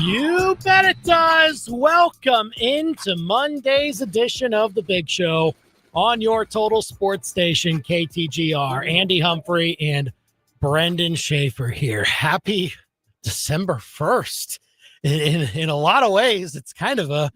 You bet it does. Welcome into Monday's edition of The Big Show on your Total Sports Station, KTGR. Andy Humphrey and Brendan Schaefer here. Happy December 1st. In a lot of ways, it's kind of a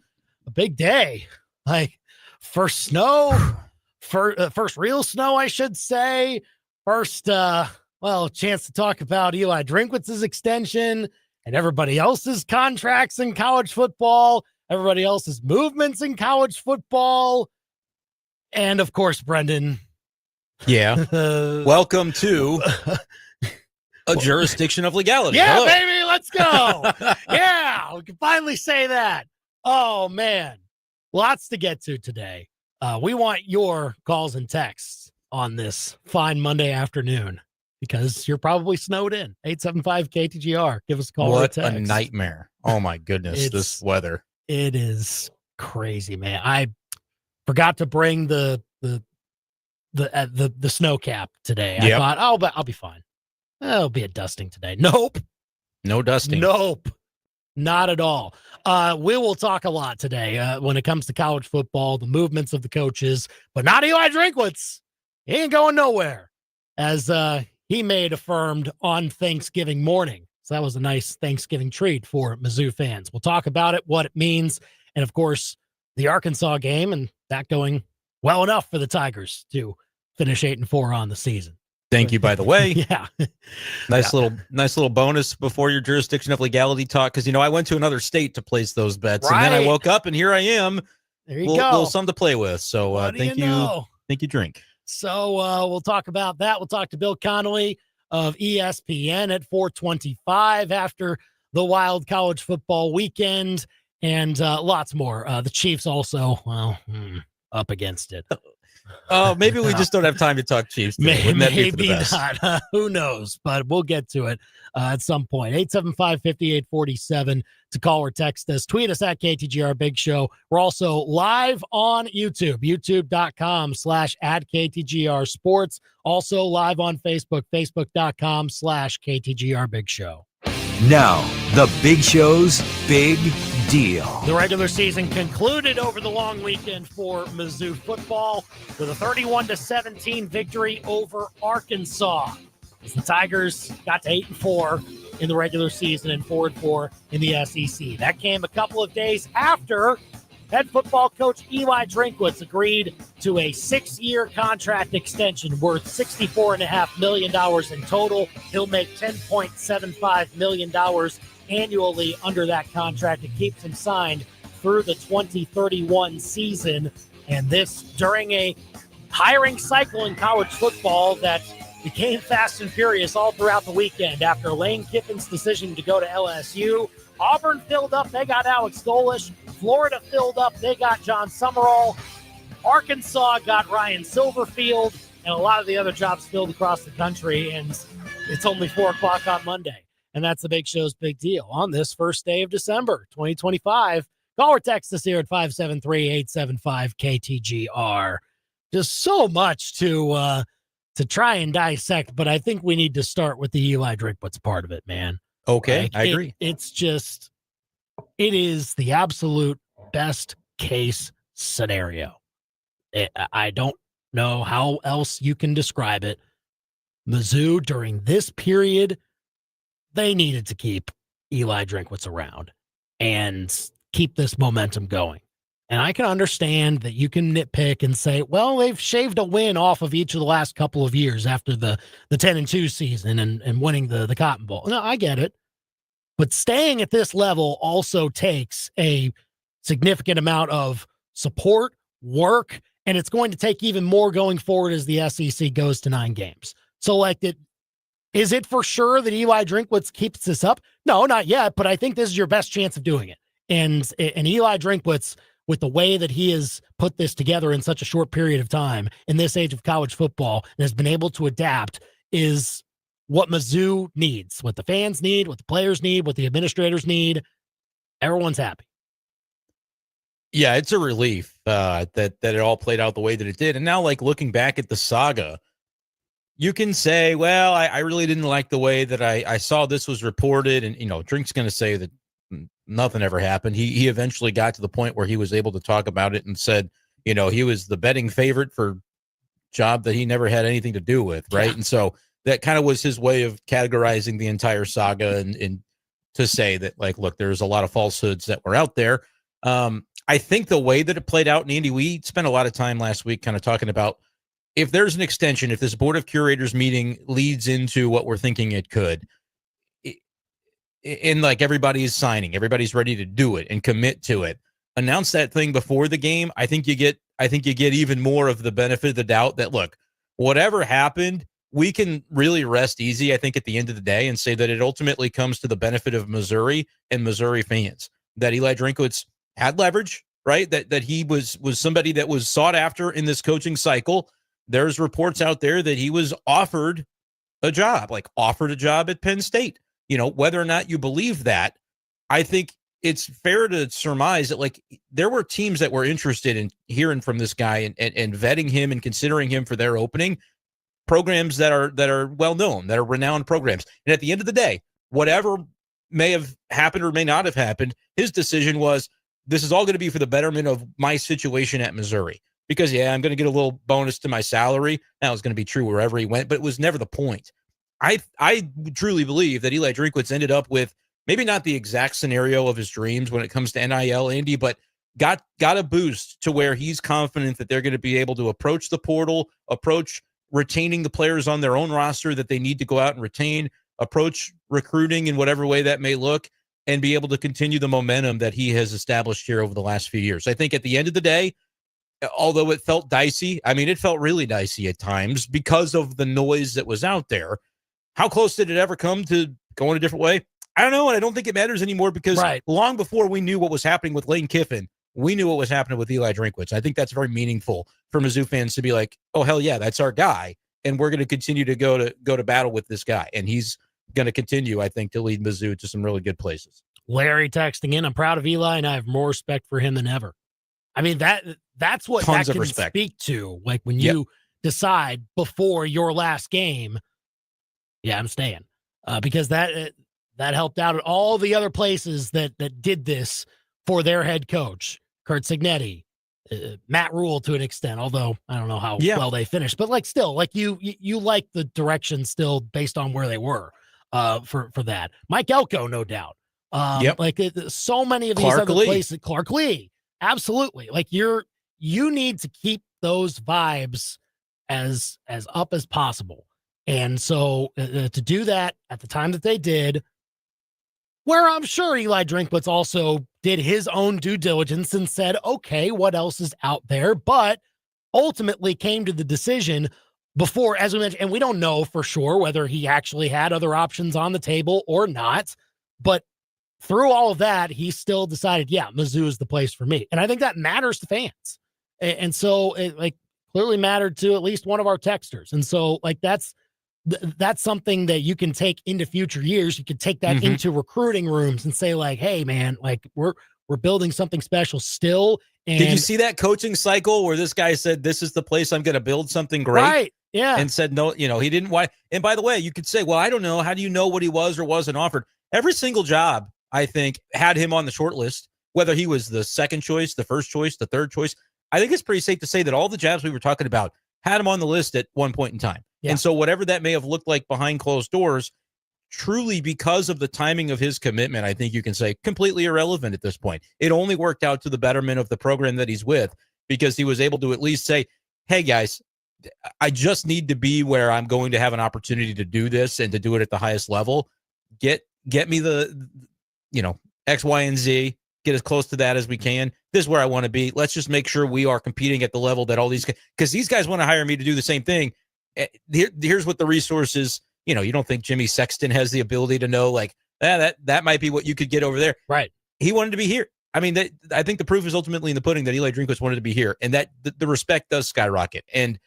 big day. Like, first snow, first real snow, I should say. First, chance to talk about Eli Drinkwitz's extension and everybody else's contracts in college football, everybody else's movements in college football. And of course, Brendan. Yeah. Welcome to a jurisdiction of legality. Yeah, Hello. baby, let's go. Yeah, we can finally say that. Oh, man. Lots to get to today. We want your calls and texts on this fine Monday afternoon, because you're probably snowed in. 875-KTGR. Give us a call. What or a text. A nightmare. Oh, my goodness, this weather. It is crazy, man. I forgot to bring the snow cap today. I thought, I'll be fine. It'll be a dusting today. Nope. No dusting. Nope. Not at all. We will talk a lot today when it comes to college football, the movements of the coaches, but not Eli Drinkwitz. He ain't going nowhere. As he made affirmed on Thanksgiving morning. So that was a nice Thanksgiving treat for Mizzou fans. We'll talk about it, what it means, and of course, the Arkansas game, and that going well enough for the Tigers to finish 8-4 on the season. Thank you, by the way. Yeah. Nice little bonus before your jurisdiction of legality talk, because I went to another state to place those bets, right. And then I woke up and here I am. There you go. Little something to play with. So thank you, Drink. So we'll talk about that. We'll talk to Bill Connelly of ESPN at 4:25 after the wild college football weekend, and lots more. The Chiefs also, up against it. Maybe we just don't have time to talk Chiefs today. Maybe not. Who knows? But we'll get to it at some point. 875-5847 to call or text us. Tweet us at KTGR Big Show. We're also live on YouTube, youtube.com/@KTGR Sports. Also live on Facebook, facebook.com/KTGR Big Show. Now, the Big Show's Big Deal. The regular season concluded over the long weekend for Mizzou football with a 31-17 victory over Arkansas. As the Tigers got to 8-4 in the regular season and 4-4 in the SEC. That came a couple of days after head football coach Eli Drinkwitz agreed to a 6-year contract extension worth $64.5 million in total. He'll make $10.75 million annually under that contract. It keeps him signed through the 2031 season. And this during a hiring cycle in college football that became fast and furious all throughout the weekend after Lane Kiffin's decision to go to LSU. Auburn filled up, they got Alex Golish. Florida filled up, they got John Summerall. Arkansas got Ryan Silverfield, and a lot of the other jobs filled across the country. And it's only 4 o'clock on Monday. And that's the Big Show's Big Deal on this first day of December, 2025. Call or text us here at 573-875-KTGR. Just so much to try and dissect, but I think we need to start with the Eli Drinkwitz part of it, man. Okay, I agree. It is the absolute best case scenario. I don't know how else you can describe it. Mizzou, during this period, they needed to keep Eli Drinkwitz around and keep this momentum going. And I can understand that you can nitpick and say, well, they've shaved a win off of each of the last couple of years after the 10-2 season and winning the Cotton Bowl. No, I get it. But staying at this level also takes a significant amount of support, work, and it's going to take even more going forward as the SEC goes to 9 games. So, is it for sure that Eli Drinkwitz keeps this up? No, not yet, but I think this is your best chance of doing it. And Eli Drinkwitz, with the way that he has put this together in such a short period of time in this age of college football and has been able to adapt, is what Mizzou needs, what the fans need, what the players need, what the administrators need. Everyone's happy. Yeah, it's a relief that it all played out the way that it did. And now, looking back at the saga, you can say, well, I really didn't like the way that I saw this was reported. And, Drink's going to say that nothing ever happened. He eventually got to the point where he was able to talk about it and said, he was the betting favorite for job that he never had anything to do with, right? Yeah. And so that kind of was his way of categorizing the entire saga and to say that, like, look, there's a lot of falsehoods that were out there. I think the way that it played out, and Andy, we spent a lot of time last week kind of talking about if there's an extension, if this board of curators meeting leads into what we're thinking it could, and like everybody's signing, everybody's ready to do it and commit to it, announce that thing before the game. I think you get even more of the benefit of the doubt that, look, whatever happened, we can really rest easy, I think, at the end of the day and say that it ultimately comes to the benefit of Missouri and Missouri fans, that Eli Drinkwitz had leverage, right? That he was somebody that was sought after in this coaching cycle. There's reports out there that he was offered a job at Penn State. Whether or not you believe that, I think it's fair to surmise that, like, there were teams that were interested in hearing from this guy and vetting him and considering him for their opening, programs that are well known, that are renowned programs. And at the end of the day, whatever may have happened or may not have happened, his decision was, this is all going to be for the betterment of my situation at Missouri. Because, I'm going to get a little bonus to my salary. That was going to be true wherever he went, but it was never the point. I truly believe that Eli Drinkwitz ended up with maybe not the exact scenario of his dreams when it comes to NIL, Andy, but got a boost to where he's confident that they're going to be able to approach the portal, approach retaining the players on their own roster that they need to go out and retain, approach recruiting in whatever way that may look, and be able to continue the momentum that he has established here over the last few years. I think at the end of the day, although it felt dicey, it felt really dicey at times because of the noise that was out there. How close did it ever come to going a different way? I don't know, and I don't think it matters anymore because long before we knew what was happening with Lane Kiffin, we knew what was happening with Eli Drinkwitz. I think that's very meaningful for Mizzou fans to be like, oh, hell yeah, that's our guy, and we're going to continue to go to battle with this guy, and he's going to continue, I think, to lead Mizzou to some really good places. Larry texting in, I'm proud of Eli, and I have more respect for him than ever. That's what Tons that can of respect. Speak to, like when you decide before your last game, I'm staying, because that helped out at all the other places that did this for their head coach, Kurt Signetti, Matt Rule to an extent, although I don't know how well they finished, but like still, like you like the direction still based on where they were for that. Mike Elko, no doubt. Like so many of these other places, Clark Lee. Absolutely. Like you need to keep those vibes as up as possible. And so to do that at the time that they did, where I'm sure Eli Drinkwitz also did his own due diligence and said, okay, what else is out there? But ultimately came to the decision before, as we mentioned, and we don't know for sure whether he actually had other options on the table or not, but through all of that, he still decided, Mizzou is the place for me. And I think that matters to fans. And so it clearly mattered to at least one of our texters. And so that's something that you can take into future years. You could take that into recruiting rooms and say like, hey man, like we're building something special still. And did you see that coaching cycle where this guy said, this is the place I'm going to build something great? Right. Yeah. And said, no, he didn't want. And by the way, you could say, well, I don't know. How do you know what he was or wasn't offered? Every single job, I think, had him on the short list, whether he was the second choice, the first choice, the third choice. I think it's pretty safe to say that all the jobs we were talking about had him on the list at one point in time. Yeah. And so whatever that may have looked like behind closed doors, truly because of the timing of his commitment, I think you can say completely irrelevant at this point. It only worked out to the betterment of the program that he's with because he was able to at least say, hey guys, I just need to be where I'm going to have an opportunity to do this and to do it at the highest level. Get me the X, Y, and Z, get as close to that as we can. This is where I want to be. Let's just make sure we are competing at the level that all these, because these guys want to hire me to do the same thing. Here's what the resources, you don't think Jimmy Sexton has the ability to know like that might be what you could get over there. Right. He wanted to be here. I mean, I think the proof is ultimately in the pudding that Eli Drinkwitz wanted to be here, and that the respect does skyrocket. And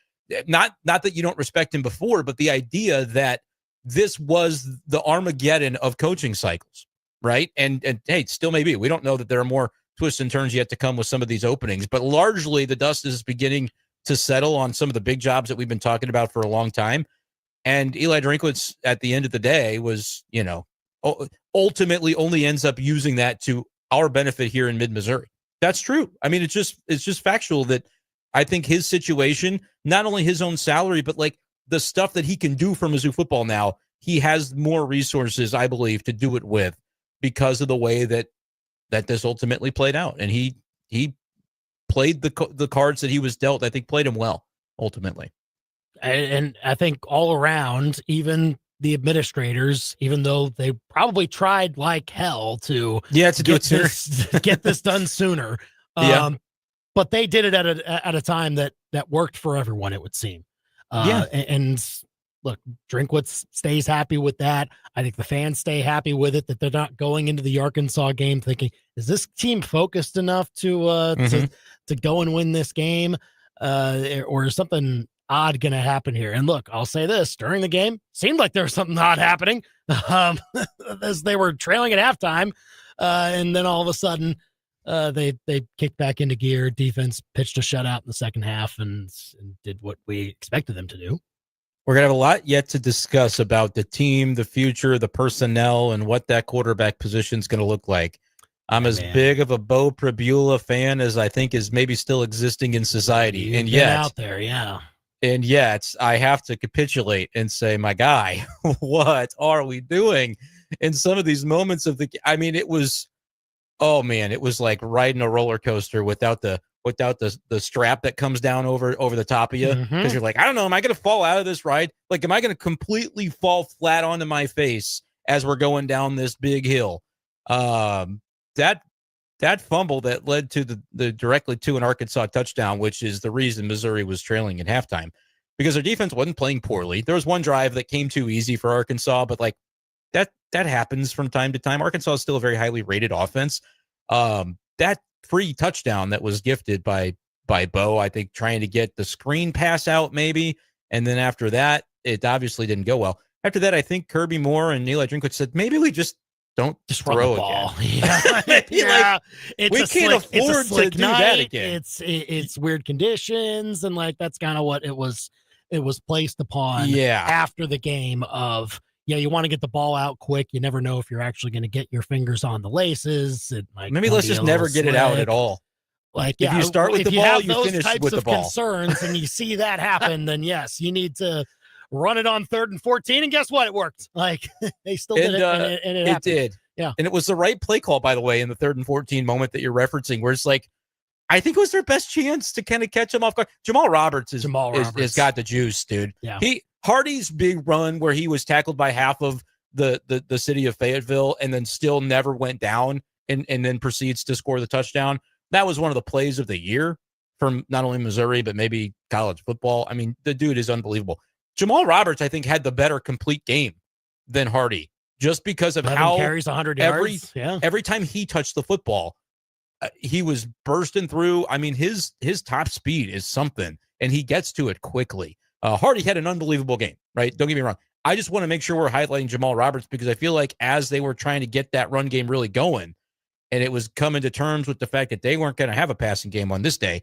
not that you don't respect him before, but the idea that this was the Armageddon of coaching cycles. Right. And hey, still maybe. We don't know that there are more twists and turns yet to come with some of these openings, but largely the dust is beginning to settle on some of the big jobs that we've been talking about for a long time. And Eli Drinkwitz at the end of the day was, ultimately only ends up using that to our benefit here in mid-Missouri. That's true. I mean, it's just factual that I think his situation, not only his own salary, but like the stuff that he can do for Mizzou football now, he has more resources, I believe, to do it with because of the way that this ultimately played out. And he played the cards that he was dealt, I think played him well, ultimately. And I think all around, even the administrators, even though they probably tried like hell to do it sooner. get this done sooner. But they did it at a time that worked for everyone, it would seem. And look, Drinkwitz stays happy with that. I think the fans stay happy with it, that they're not going into the Arkansas game thinking, is this team focused enough to go and win this game? Or is something odd going to happen here? And look, I'll say this, during the game, seemed like there was something odd happening as they were trailing at halftime. And then all of a sudden, they kicked back into gear. Defense pitched a shutout in the second half and did what we expected them to do. We're going to have a lot yet to discuss about the team, the future, the personnel, and what that quarterback position is going to look like. I'm as big of a Bo Pribula fan as I think is maybe still existing in society. And yet, out there, and yet I have to capitulate and say, my guy, what are we doing in some of these moments of I mean, it was like riding a roller coaster without the strap that comes down over the top of you. Because you're like, I don't know, am I going to fall out of this ride? Like, am I going to completely fall flat onto my face as we're going down this big hill? That fumble that led to the directly to an Arkansas touchdown, which is the reason Missouri was trailing at halftime, because their defense wasn't playing poorly. There was one drive that came too easy for Arkansas, but like that happens from time to time. Arkansas is still a very highly rated offense. That free touchdown that was gifted by Bo, I think trying to get the screen pass out maybe, and then after that, it obviously didn't go well. After that, I think Kirby Moore and Eli Drinkwitz said, maybe we just don't throw the ball. Again. We can't afford to do that again. It's weird conditions, and like that's kind of what it was placed upon after the game of, you want to get the ball out quick. You never know if you're actually going to get your fingers on the laces. It might maybe let's just never get it out at all. Like, if you start with the ball, you finish with the ball. Concerns and you see that happen, then yes, you need to run it on 3rd and 14. And guess what? It worked. Like they still did it. And it did. Yeah. And it was the right play call, by the way, in the 3rd and 14 moment that you're referencing, where it's like, I think it was their best chance to kind of catch him off guard. Jamal Roberts has got the juice, dude. Yeah. Hardy's big run where he was tackled by half of the city of Fayetteville and then still never went down and then proceeds to score the touchdown. That was one of the plays of the year from not only Missouri, but maybe college football. I mean, the dude is unbelievable. Jamal Roberts, I think, had the better complete game than Hardy just because of how carries 100 yards. Every time he touched the football, he was bursting through. I mean, his top speed is something, and he gets to it quickly. Hardy had an unbelievable game, right? Don't get me wrong. I just want to make sure we're highlighting Jamal Roberts because I feel like as they were trying to get that run game really going, and it was coming to terms with the fact that they weren't going to have a passing game on this day,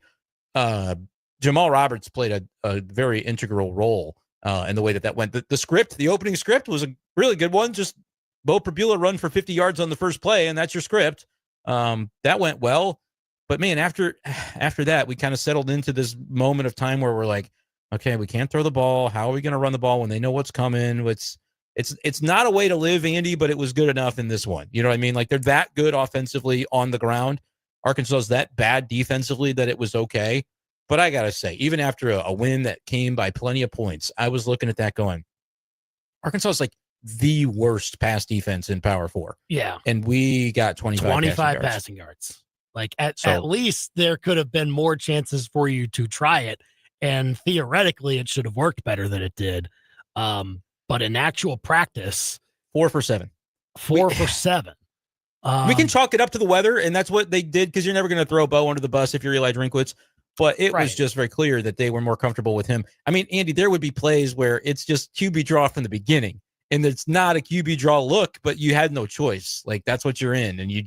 Jamal Roberts played a very integral role in the way that went. The opening script was a really good one. Just Bo Pribula run for 50 yards on the first play, and that's your script. That went well. But, man, after that, we kind of settled into this moment of time where we're like, okay, we can't throw the ball. How are we going to run the ball when they know what's coming? It's not a way to live, Andy, but it was good enough in this one. You know what I mean? Like, they're that good offensively on the ground. Arkansas is that bad defensively that it was okay. But I got to say, even after a win that came by plenty of points, I was looking at that going, Arkansas is like the worst pass defense in Power 4. Yeah. And we got 25 passing yards. Like, at least there could have been more chances for you to try it. And theoretically, it should have worked better than it did. But in actual practice, 4 for 7. 4 for 7. We can chalk it up to the weather, and that's what they did because you're never going to throw Bo under the bus if you're Eli Drinkwitz. But it was just very clear that they were more comfortable with him. I mean, Andy, there would be plays where it's just QB draw from the beginning, and it's not a QB draw look, but you had no choice. Like, that's what you're in, and you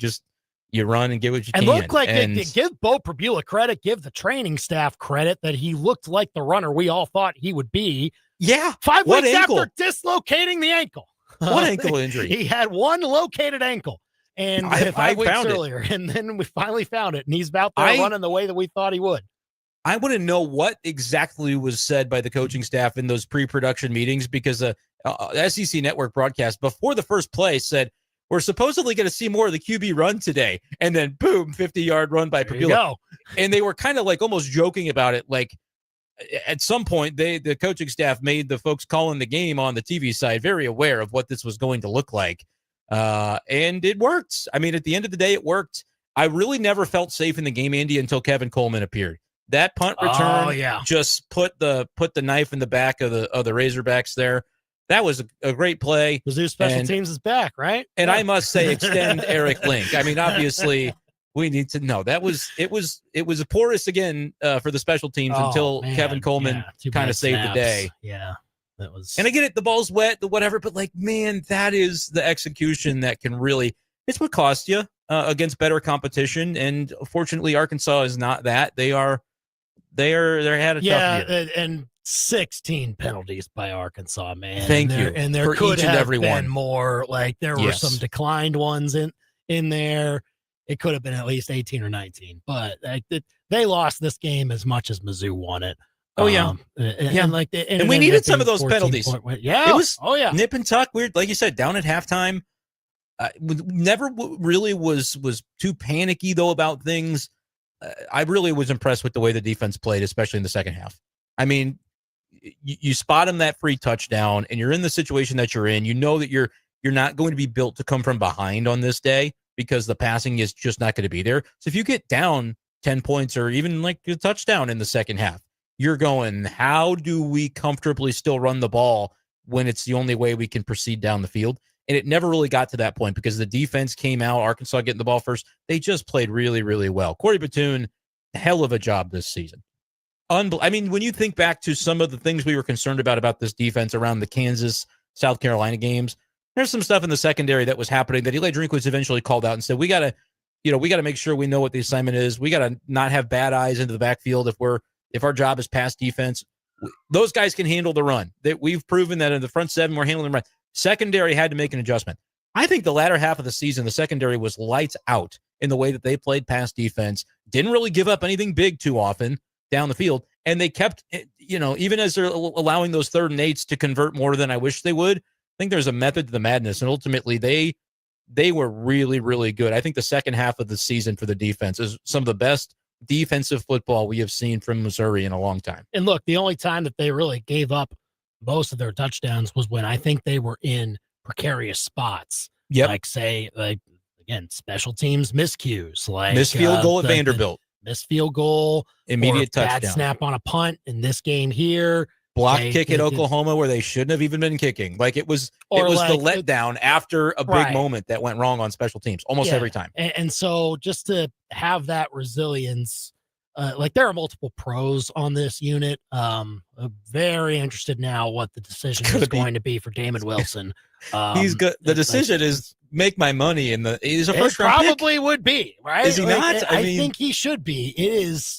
run and get what you can. And look like give Bo Pribula credit, give the training staff credit that he looked like the runner we all thought he would be. Yeah. 5 weeks after dislocating the ankle. What ankle injury? He had one located ankle. And I 5 weeks found it. earlier, and then we finally found it, and he's out there running the way that we thought he would. I want to know what exactly was said by the coaching staff in those pre-production meetings, because SEC Network broadcast before the first play said, we're supposedly going to see more of the QB run today, and then boom, 50-yard run by Pagula. And they were kind of like almost joking about it. Like at some point, the coaching staff made the folks calling the game on the TV side very aware of what this was going to look like. And it worked. I mean, at the end of the day, it worked. I really never felt safe in the game, Andy, until Kevin Coleman appeared. That punt return just put the knife in the back of the Razorbacks there. That was a great play. Mizzou special teams is back, right? And I must say, extend Eric Link. I mean, obviously, we need to know it was a porous again for the special teams until Kevin Coleman kind of saved the day. Yeah. That was, and I get it, the ball's wet, the whatever, but like, man, that is the execution that can really, it's what cost you against better competition. And fortunately, Arkansas is not that. They had a tough year. And 16 penalties by Arkansas, man. Thank you. And there for could each and have every been one more. Like there were some declined ones in there. It could have been at least 18 or 19, but they lost this game as much as Mizzou won it. Oh yeah, and we needed some of those penalties. It was nip and tuck. Weird, like you said, down at halftime. Never really was too panicky though about things. I really was impressed with the way the defense played, especially in the second half. I mean, you spot him that free touchdown, and you're in the situation that you're in. You know that you're not going to be built to come from behind on this day because the passing is just not going to be there. So if you get down 10 points or even like a touchdown in the second half, you're going, how do we comfortably still run the ball when it's the only way we can proceed down the field? And it never really got to that point because the defense came out, Arkansas getting the ball first. They just played really, really well. Corey Batoon, hell of a job this season. I mean, when you think back to some of the things we were concerned about this defense around the Kansas, South Carolina games, there's some stuff in the secondary that was happening that Eli Drinkwitz eventually called out and said, we got to make sure we know what the assignment is. We got to not have bad eyes into the backfield if our job is pass defense. Those guys can handle the run. We've proven that in the front seven, we're handling the run. Secondary had to make an adjustment. I think the latter half of the season, the secondary was lights out in the way that they played pass defense, didn't really give up anything big too often down the field. And they kept, even as they're allowing those 3rd and 8s to convert more than I wish they would, I think there's a method to the madness. And ultimately they were really, really good. I think the second half of the season for the defense is some of the best defensive football we have seen from Missouri in a long time. And look, the only time that they really gave up most of their touchdowns was when I think they were in precarious spots. Yep. Again, special teams miscues, like missed field goal at Vanderbilt, missed field goal, immediate touchdown, bad snap on a punt in this game here, block kick at Oklahoma where they shouldn't have even been kicking. Like it was the letdown after a big moment that went wrong on special teams almost every time. And so just to have that resilience, there are multiple pros on this unit. Very interested now what the decision is going to be for Damon Wilson. He's good. The decision is make my money he's a first round pick. Probably would be, right? Is he not? I think he should be.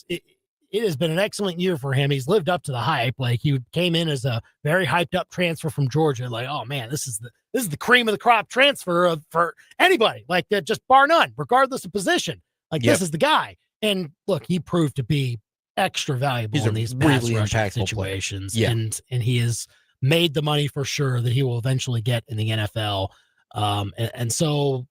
It has been an excellent year for him. He's lived up to the hype. Like he came in as a very hyped up transfer from Georgia. Like, oh man, this is the cream of the crop transfer for anybody. Like that, just bar none, regardless of position. Like this is the guy. And look, he proved to be extra valuable in these pass rushing situations. Yeah. And he has made the money for sure that he will eventually get in the NFL. And so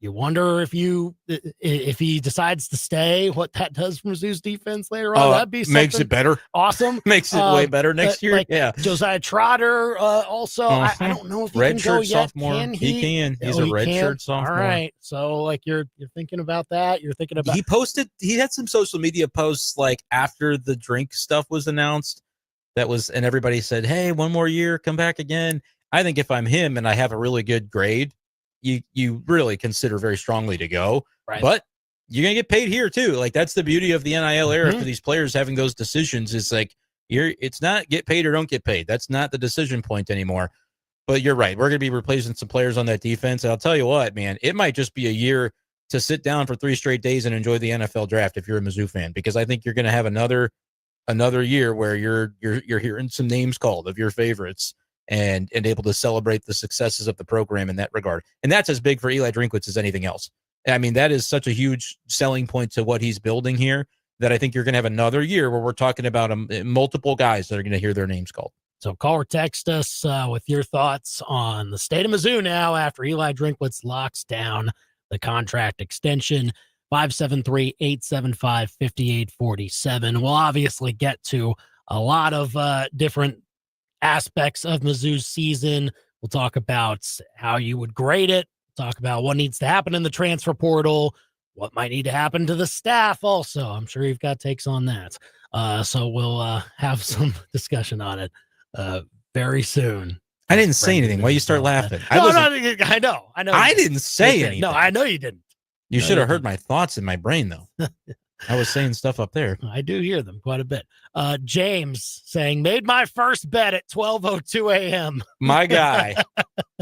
you wonder if he decides to stay, what that does for Mizzou's defense later on. That'd be something makes it better. Awesome. Makes it way better next year. Josiah Trotter also. I don't know if he can go yet. Sophomore. Can he? He can. He's a redshirt sophomore. All right. So like you're thinking about that. You're thinking about. He had some social media posts like after the drink stuff was announced. And everybody said, "Hey, one more year, come back again." I think if I'm him and I have a really good grade, you really consider very strongly to go. Right. But you're going to get paid here too. Like that's the beauty of the NIL era for these players having those decisions. Is like it's not get paid or don't get paid. That's not the decision point anymore. But you're right. We're going to be replacing some players on that defense. And I'll tell you what, man, it might just be a year to sit down for 3 straight days and enjoy the NFL draft if you're a Mizzou fan, because I think you're going to have another year where you're hearing some names called of your favorites. and able to celebrate the successes of the program in that regard. And that's as big for Eli Drinkwitz as anything else. I mean, that is such a huge selling point to what he's building here that I think you're going to have another year where we're talking about multiple guys that are going to hear their names called. So call or text us with your thoughts on the state of Mizzou now after Eli Drinkwitz locks down the contract extension. 573-875-5847. We'll obviously get to a lot of different aspects of Mizzou's season. We'll talk about how you would grade it, talk about what needs to happen in the transfer portal, what might need to happen to the staff also. I'm sure you've got takes on that. So we'll have some discussion on it very soon. I didn't say anything. Why you start laughing? I know. I didn't say anything. No, I know you didn't. You should have heard my thoughts in my brain, though. I was saying stuff up there. I do hear them quite a bit. James saying, made my first bet at 12:02 a.m. My guy.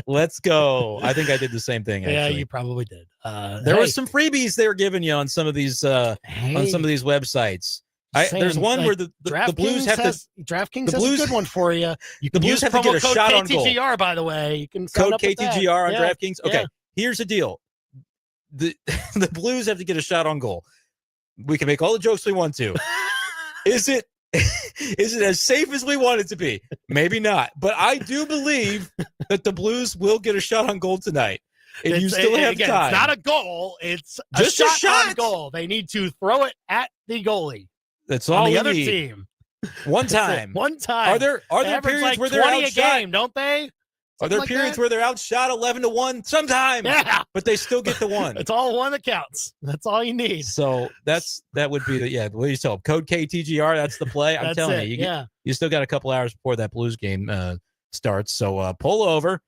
Let's go. I think I did the same thing, actually. Yeah, you probably did. There was some freebies they were giving you on some of these websites. There's one where the Blues have to. DraftKings has a good one for you. You can Blues use have to get a promo code shot on goal. KTGR, by the way. You can code KTGR on DraftKings. Okay, yeah. Here's the deal. The Blues have to get a shot on goal. We can make all the jokes we want to. Is it as safe as we want it to be? Maybe not. But I do believe that the Blues will get a shot on goal tonight. And you still have time. It's not a goal. It's just a shot on goal. They need to throw it at the goalie. That's all on the we other need. Team. One time. One time. Are there periods where they're 20 outshot? A game, don't they? Are there periods where they're outshot 11-1? Sometimes. Yeah. But they still get the one. It's all one that counts. That's all you need. So that would be what do you tell them? Code KTGR, that's the play. I'm telling you. You still got a couple hours before that Blues game starts. So pull over,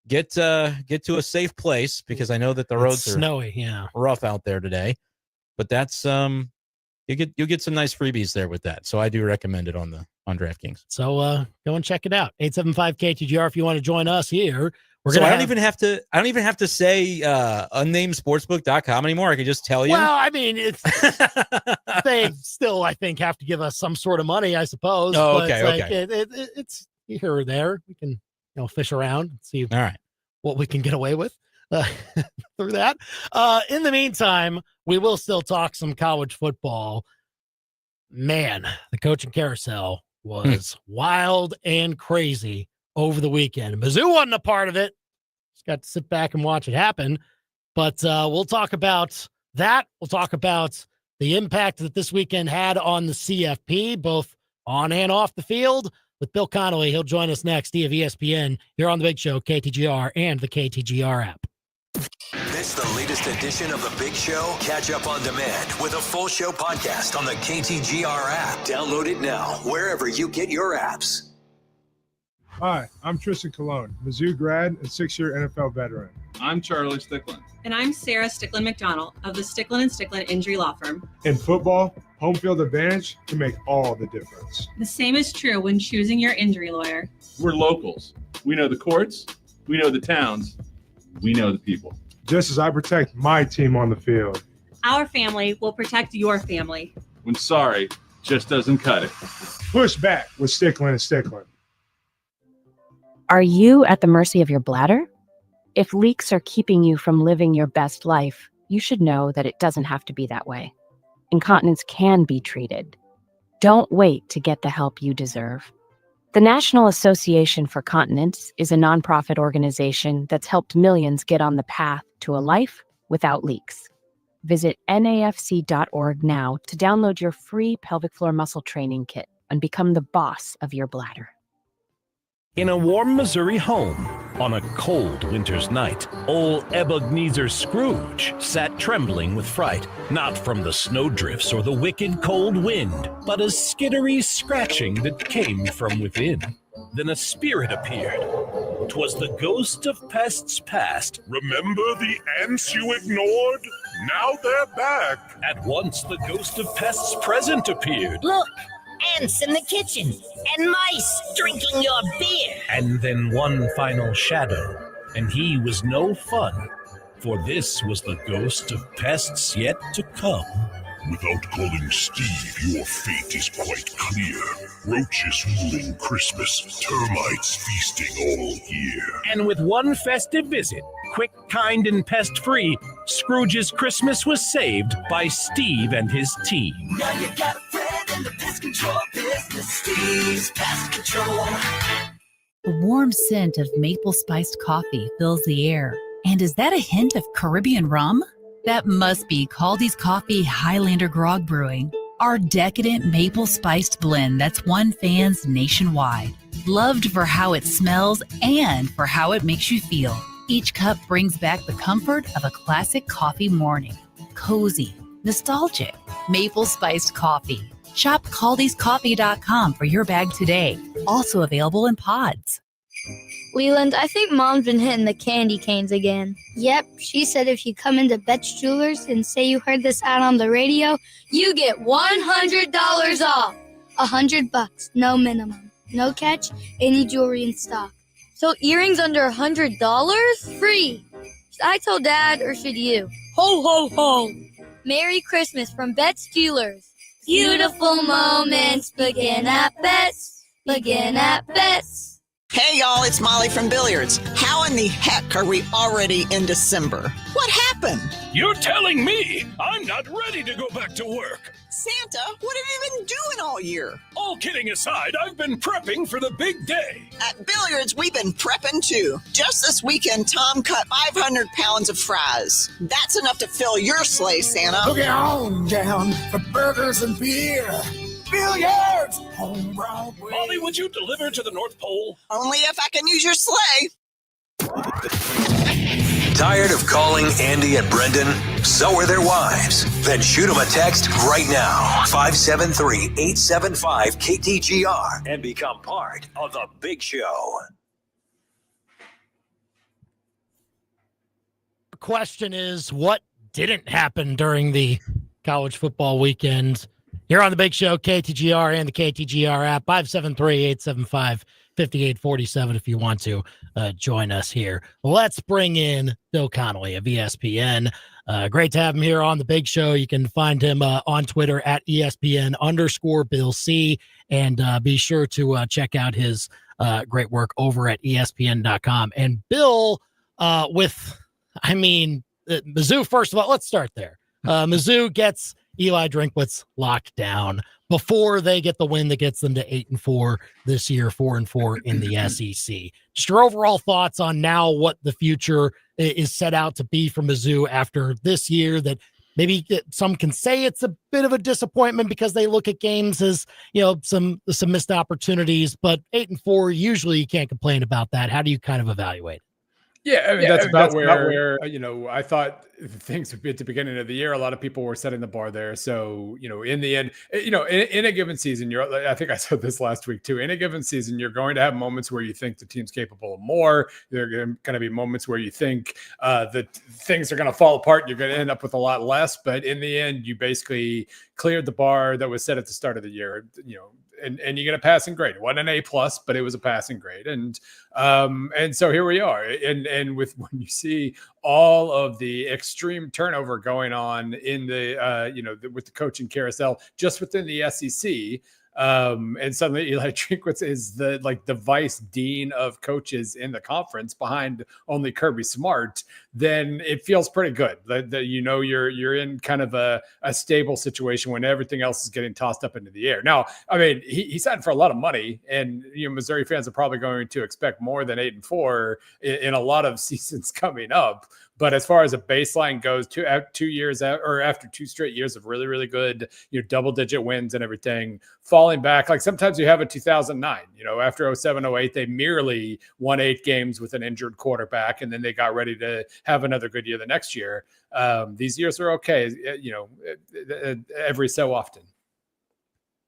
get to a safe place because I know that the roads are snowy, rough out there today. But that's you'll get some nice freebies there with that. So I do recommend it on DraftKings. So go and check it out. 875-KTGR if you want to join us here. I don't even have to say unnamedsportsbook.com anymore. I can just tell you. Well, I mean, they still, I think, have to give us some sort of money, I suppose. Oh, but okay. It's here or there. We can fish around and see all right what we can get away with through that. In the meantime, we will still talk some college football. Man, the coaching carousel was wild and crazy over the weekend. Mizzou wasn't a part of it. Just got to sit back and watch it happen. But we'll talk about that. We'll talk about the impact that this weekend had on the CFP, both on and off the field, with Bill Connelly. He'll join us next via ESPN here on The Big Show, KTGR, and the KTGR app. Miss the latest edition of The Big Show? Catch up on demand with a full show podcast on the KTGR app. Download it now, wherever you get your apps. Hi, I'm Tristan Colon, Mizzou grad and 6-year NFL veteran. I'm Charlie Sticklin. And I'm Sarah Sticklin-McDonald of the Sticklin & Sticklin Injury Law Firm. In football, home field advantage can make all the difference. The same is true when choosing your injury lawyer. We're locals. We know the courts, we know the towns, we know the people. Just as I protect my team on the field. Our family will protect your family. When sorry just doesn't cut it. Push back with Sticklin & Sticklin. Are you at the mercy of your bladder? If leaks are keeping you from living your best life, you should know that it doesn't have to be that way. Incontinence can be treated. Don't wait to get the help you deserve. The National Association for Continence is a nonprofit organization that's helped millions get on the path to a life without leaks. Visit nafc.org now to download your free pelvic floor muscle training kit and become the boss of your bladder. In a warm Missouri home, on a cold winter's night, old Ebenezer Scrooge sat trembling with fright, not from the snowdrifts or the wicked cold wind, but a skittery scratching that came from within. Then a spirit appeared. 'Twas the ghost of pests past. Remember the ants you ignored? Now they're back. At once the ghost of pests present appeared. Look! Ants in the kitchen, and mice drinking your beer. And then one final shadow, and he was no fun, for this was the ghost of pests yet to come. Without calling Steve, your fate is quite clear. Roaches ruling Christmas, termites feasting all year. And with one festive visit, quick, kind, and pest-free, Scrooge's Christmas was saved by Steve and his team. Now you got a friend in the pest control business, Steve's Pest Control. The warm scent of maple-spiced coffee fills the air. And is that a hint of Caribbean rum? That must be Caldy's Coffee Highlander Grog Brewing, our decadent maple-spiced blend that's won fans nationwide. Loved for how it smells and for how it makes you feel. Each cup brings back the comfort of a classic coffee morning. Cozy, nostalgic, maple-spiced coffee. Shop Caldy'sCoffee.com for your bag today. Also available in pods. Leland, I think Mom's been hitting the candy canes again. Yep, she said if you come into Bet's Jewelers and say you heard this ad on the radio, you get $100 off. $100, no minimum. No catch, any jewelry in stock. So earrings under $100? Free. Should I tell Dad or should you? Ho, ho, ho. Merry Christmas from Bet's Jewelers. Beautiful moments begin at Bet's. Begin at Bet's. Hey y'all, it's Molly from Billiards. How in the heck are we already in December? What happened? You're telling me I'm not ready to go back to work. Santa, what have you been doing all year? All kidding aside, I've been prepping for the big day. At Billiards, we've been prepping too. Just this weekend, Tom cut 500 pounds of fries. That's enough to fill your sleigh, Santa. Look on down for burgers and beer. Billiards! Home Broadway. Molly, would you deliver to the North Pole? Only if I can use your sleigh. Tired of calling Andy and Brendan? So are their wives. Then shoot them a text right now. 573-875-KTGR and become part of the Big Show. The question is, what didn't happen during the college football weekend? Here on the Big Show, KTGR and the KTGR app, 573-875-5847 if you want to join us here. Let's bring in Bill Connelly of ESPN. Great to have him here on the Big Show. You can find him on Twitter at ESPN_Bill C. And be sure to check out his great work over at ESPN.com. And Bill, Mizzou, first of all, let's start there. Mizzou gets Eli Drinkwitz locked down before they get the win that gets them to 8-4 this year, 4-4 in the SEC. Just your overall thoughts on now what the future is set out to be for Mizzou after this year, that maybe some can say it's a bit of a disappointment because they look at games as, some missed opportunities, but 8-4, usually you can't complain about that. How do you kind of evaluate it? Yeah, that's about where I thought things would be at the beginning of the year. A lot of people were setting the bar there. So, in the end, in a given season, I think I said this last week too, in a given season, you're going to have moments where you think the team's capable of more. There are going to be moments where you think that things are going to fall apart. You're going to end up with a lot less. But in the end, you basically cleared the bar that was set at the start of the year, and you get a passing grade. It wasn't an A+, but it was a passing grade. And so here we are. And when you see all of the extreme turnover going on in with the coaching carousel just within the SEC, and suddenly Eli Drinkwitz is the vice dean of coaches in the conference behind only Kirby Smart, then it feels pretty good that you're in kind of a stable situation when everything else is getting tossed up into the air. Now, I mean, he signed for a lot of money, and Missouri fans are probably going to expect more than 8-4 in a lot of seasons coming up. But as far as a baseline goes, after 2 straight years of really, really good, double-digit wins and everything, falling back, like sometimes you have a 2009, after 07, 08, they merely won 8 games with an injured quarterback, and then they got ready to have another good year the next year. These years are okay, every so often.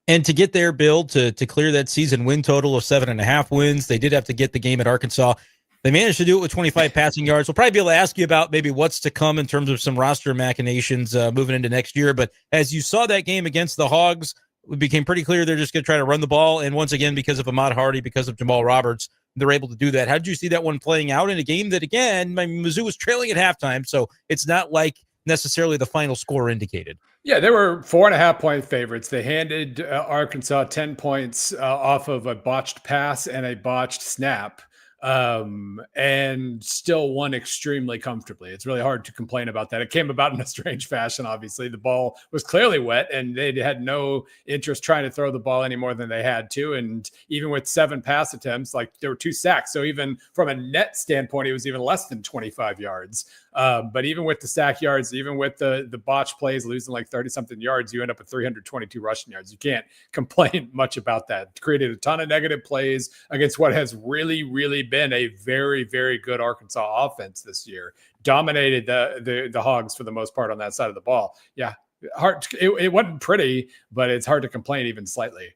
And to get there, Bill, to clear that season win total of 7.5 wins, they did have to get the game at Arkansas. They managed to do it with 25 passing yards. We'll probably be able to ask you about maybe what's to come in terms of some roster machinations moving into next year. But as you saw that game against the Hogs, it became pretty clear they're just going to try to run the ball. And once again, because of Ahmad Hardy, because of Jamal Roberts, they're able to do that. How did you see that one playing out in a game that, again, Mizzou was trailing at halftime, so it's not like necessarily the final score indicated. Yeah, they were 4.5-point favorites. They handed Arkansas 10 points off of a botched pass and a botched snap, and still won extremely comfortably. It's really hard to complain about that. It came about in a strange fashion, obviously. The ball was clearly wet, and they had no interest trying to throw the ball any more than they had to. And even with 7 pass attempts, like there were 2 sacks. So even from a net standpoint, it was even less than 25 yards. But even with the sack yards, even with the botch plays, losing like 30-something yards, you end up with 322 rushing yards. You can't complain much about that. Created a ton of negative plays against what has really, really been a very, very good Arkansas offense this year. Dominated the Hogs for the most part on that side of the ball. Yeah, hard. It wasn't pretty, but it's hard to complain even slightly.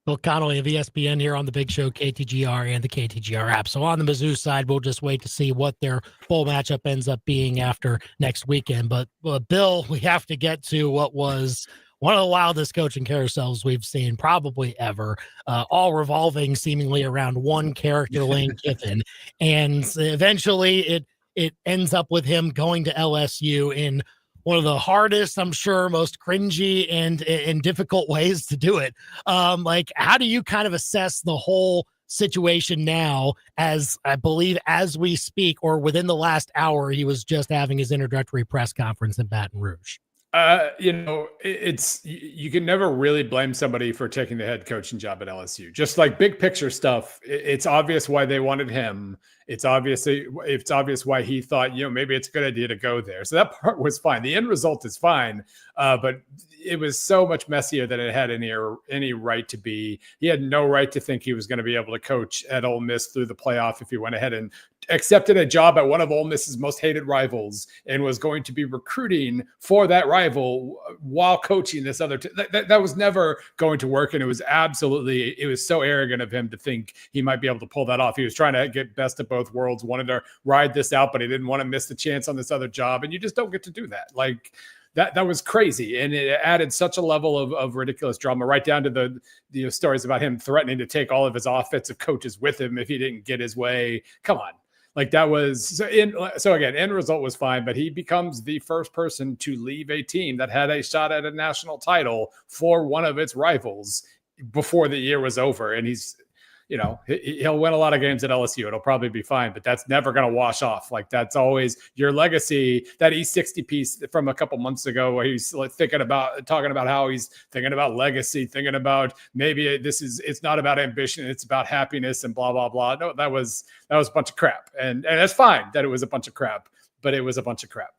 Bill Connelly of ESPN here on the Big Show, KTGR and the KTGR app. So on the Mizzou side, we'll just wait to see what their bowl matchup ends up being after next weekend. But Bill, we have to get to what was one of the wildest coaching carousels we've seen probably ever, all revolving seemingly around one character, Lane Kiffin. And eventually it ends up with him going to LSU in one of the hardest, I'm sure, most cringy and difficult ways to do it. Like, how do you kind of assess the whole situation now, as I believe as we speak, or within the last hour, he was just having his introductory press conference in Baton Rouge? You can never really blame somebody for taking the head coaching job at LSU. Just like big picture stuff, it's obvious why they wanted him. It's obvious why he thought, maybe it's a good idea to go there. So that part was fine. The end result is fine, but it was so much messier than it had any right to be. He had no right to think he was going to be able to coach at Ole Miss through the playoff if he went ahead and accepted a job at one of Ole Miss's most hated rivals and was going to be recruiting for that rival while coaching this other that was never going to work. And it was so arrogant of him to think he might be able to pull that off. He was trying to get best of both worlds, wanted to ride this out, but he didn't want to miss the chance on this other job. And you just don't get to do that. Like that was crazy. And it added such a level of ridiculous drama, right down to the stories about him threatening to take all of his offensive coaches with him if he didn't get his way. Come on. Like that was so again, end result was fine, but he becomes the first person to leave a team that had a shot at a national title for one of its rivals before the year was over. And he'll win a lot of games at LSU. It'll probably be fine, but that's never going to wash off. Like that's always your legacy. That E60 piece from a couple months ago where he's talking about how he's thinking about legacy, thinking about maybe it's not about ambition, it's about happiness and blah, blah, blah. No, that was a bunch of crap. And that's fine that it was a bunch of crap, but it was a bunch of crap.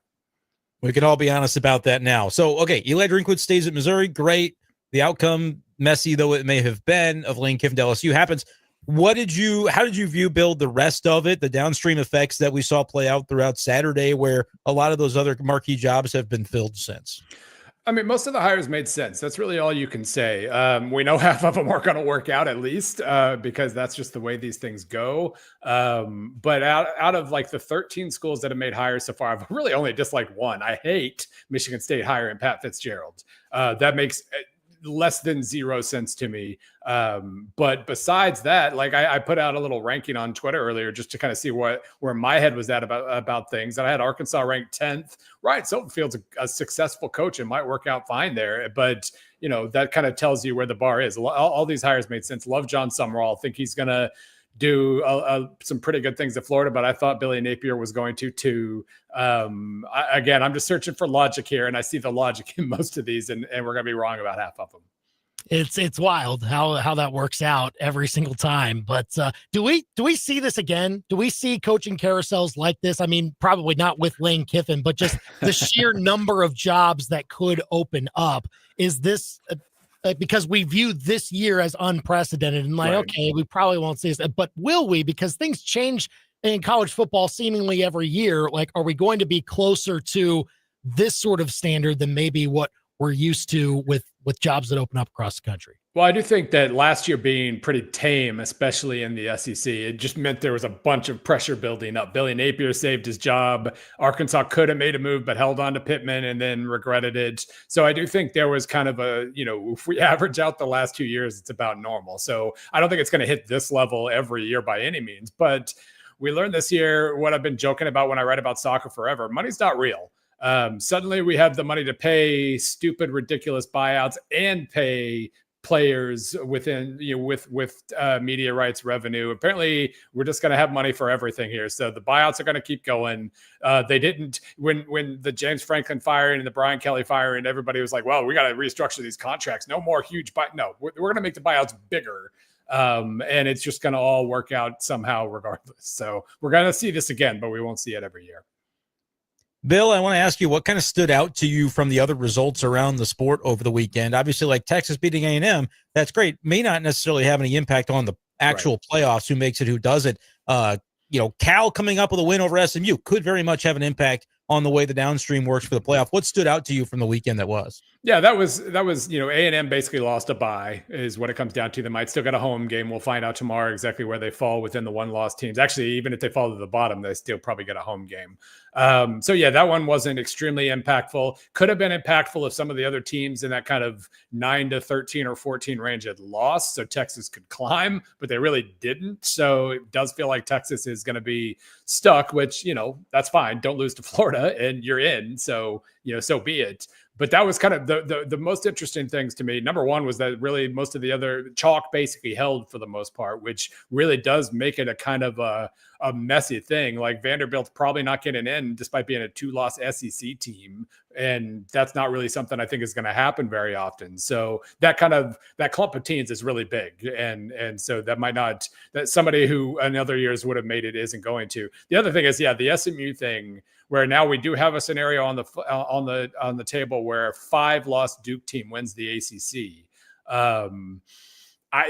We can all be honest about that now. So, okay, Eli Drinkwitz stays at Missouri. Great. The outcome, messy though it may have been, of Lane Kiffin to LSU happens. How did you view, Bill, the rest of it, the downstream effects that we saw play out throughout Saturday, where a lot of those other marquee jobs have been filled since? I mean, most of the hires made sense. That's really all you can say. We know half of them are going to work out at least because that's just the way these things go. But out of like the 13 schools that have made hires so far, I've really only disliked one. I hate Michigan State hiring Pat Fitzgerald. That makes less than 0 sense to me. But besides that, like I put out a little ranking on Twitter earlier just to kind of see where my head was at about things. And I had Arkansas ranked 10th. Ryan Silverfield's a successful coach and might work out fine there. But, that kind of tells you where the bar is. All these hires made sense. Love John Summerall. Think he's going to do some pretty good things at Florida, but I thought Billy Napier was going to too. Again, I'm just searching for logic here, and I see the logic in most of these, and we're going to be wrong about half of them. It's wild how that works out every single time. But do we see this again? Do we see coaching carousels like this? I mean, probably not with Lane Kiffin, but just the sheer number of jobs that could open up. Is this because we view this year as unprecedented and like, right. Okay, we probably won't see this, but will we? Because things change in college football seemingly every year. Like, are we going to be closer to this sort of standard than maybe what we're used to with jobs that open up across the country? Well, I do think that last year being pretty tame, especially in the SEC, it just meant there was a bunch of pressure building up. Billy Napier saved his job. Arkansas could have made a move, but held on to Pittman and then regretted it. So I do think there was kind of if we average out the last 2 years, it's about normal. So I don't think it's going to hit this level every year by any means. But we learned this year what I've been joking about when I write about soccer forever. Money's not real. Suddenly we have the money to pay stupid, ridiculous buyouts and pay players within, with media rights revenue. Apparently we're just going to have money for everything here. So the buyouts are going to keep going. They didn't, when the James Franklin firing and the Brian Kelly firing, everybody was like, well, we got to restructure these contracts. No more huge no, we're going to make the buyouts bigger. And it's just going to all work out somehow regardless. So we're going to see this again, but we won't see it every year. Bill, I want to ask you what kind of stood out to you from the other results around the sport over the weekend. Obviously, like Texas beating A&M, that's great. May not necessarily have any impact on the actual playoffs, who makes it, who doesn't. Cal coming up with a win over SMU could very much have an impact on the way the downstream works for the playoff. What stood out to you from the weekend that was? Yeah, that was A&M basically lost a bye is what it comes down to. They might still get a home game. We'll find out tomorrow exactly where they fall within the one-loss teams. Actually, even if they fall to the bottom, they still probably get a home game. So yeah, that one wasn't extremely impactful. Could have been impactful if some of the other teams in that kind of 9 to 13 or 14 range had lost, so Texas could climb, but they really didn't. So it does feel like Texas is going to be stuck, which, that's fine. Don't lose to Florida and you're in. So, so be it. But that was kind of the most interesting things to me. Number one was that really most of the other chalk basically held for the most part, which really does make it a kind of a messy thing. Like Vanderbilt's probably not getting in despite being a 2-loss SEC team. And that's not really something I think is going to happen very often. So that clump of teams is really big. And so that somebody who in other years would have made it isn't going to. The other thing is, the SMU thing, where now we do have a scenario on the table where a 5-loss Duke team wins the ACC.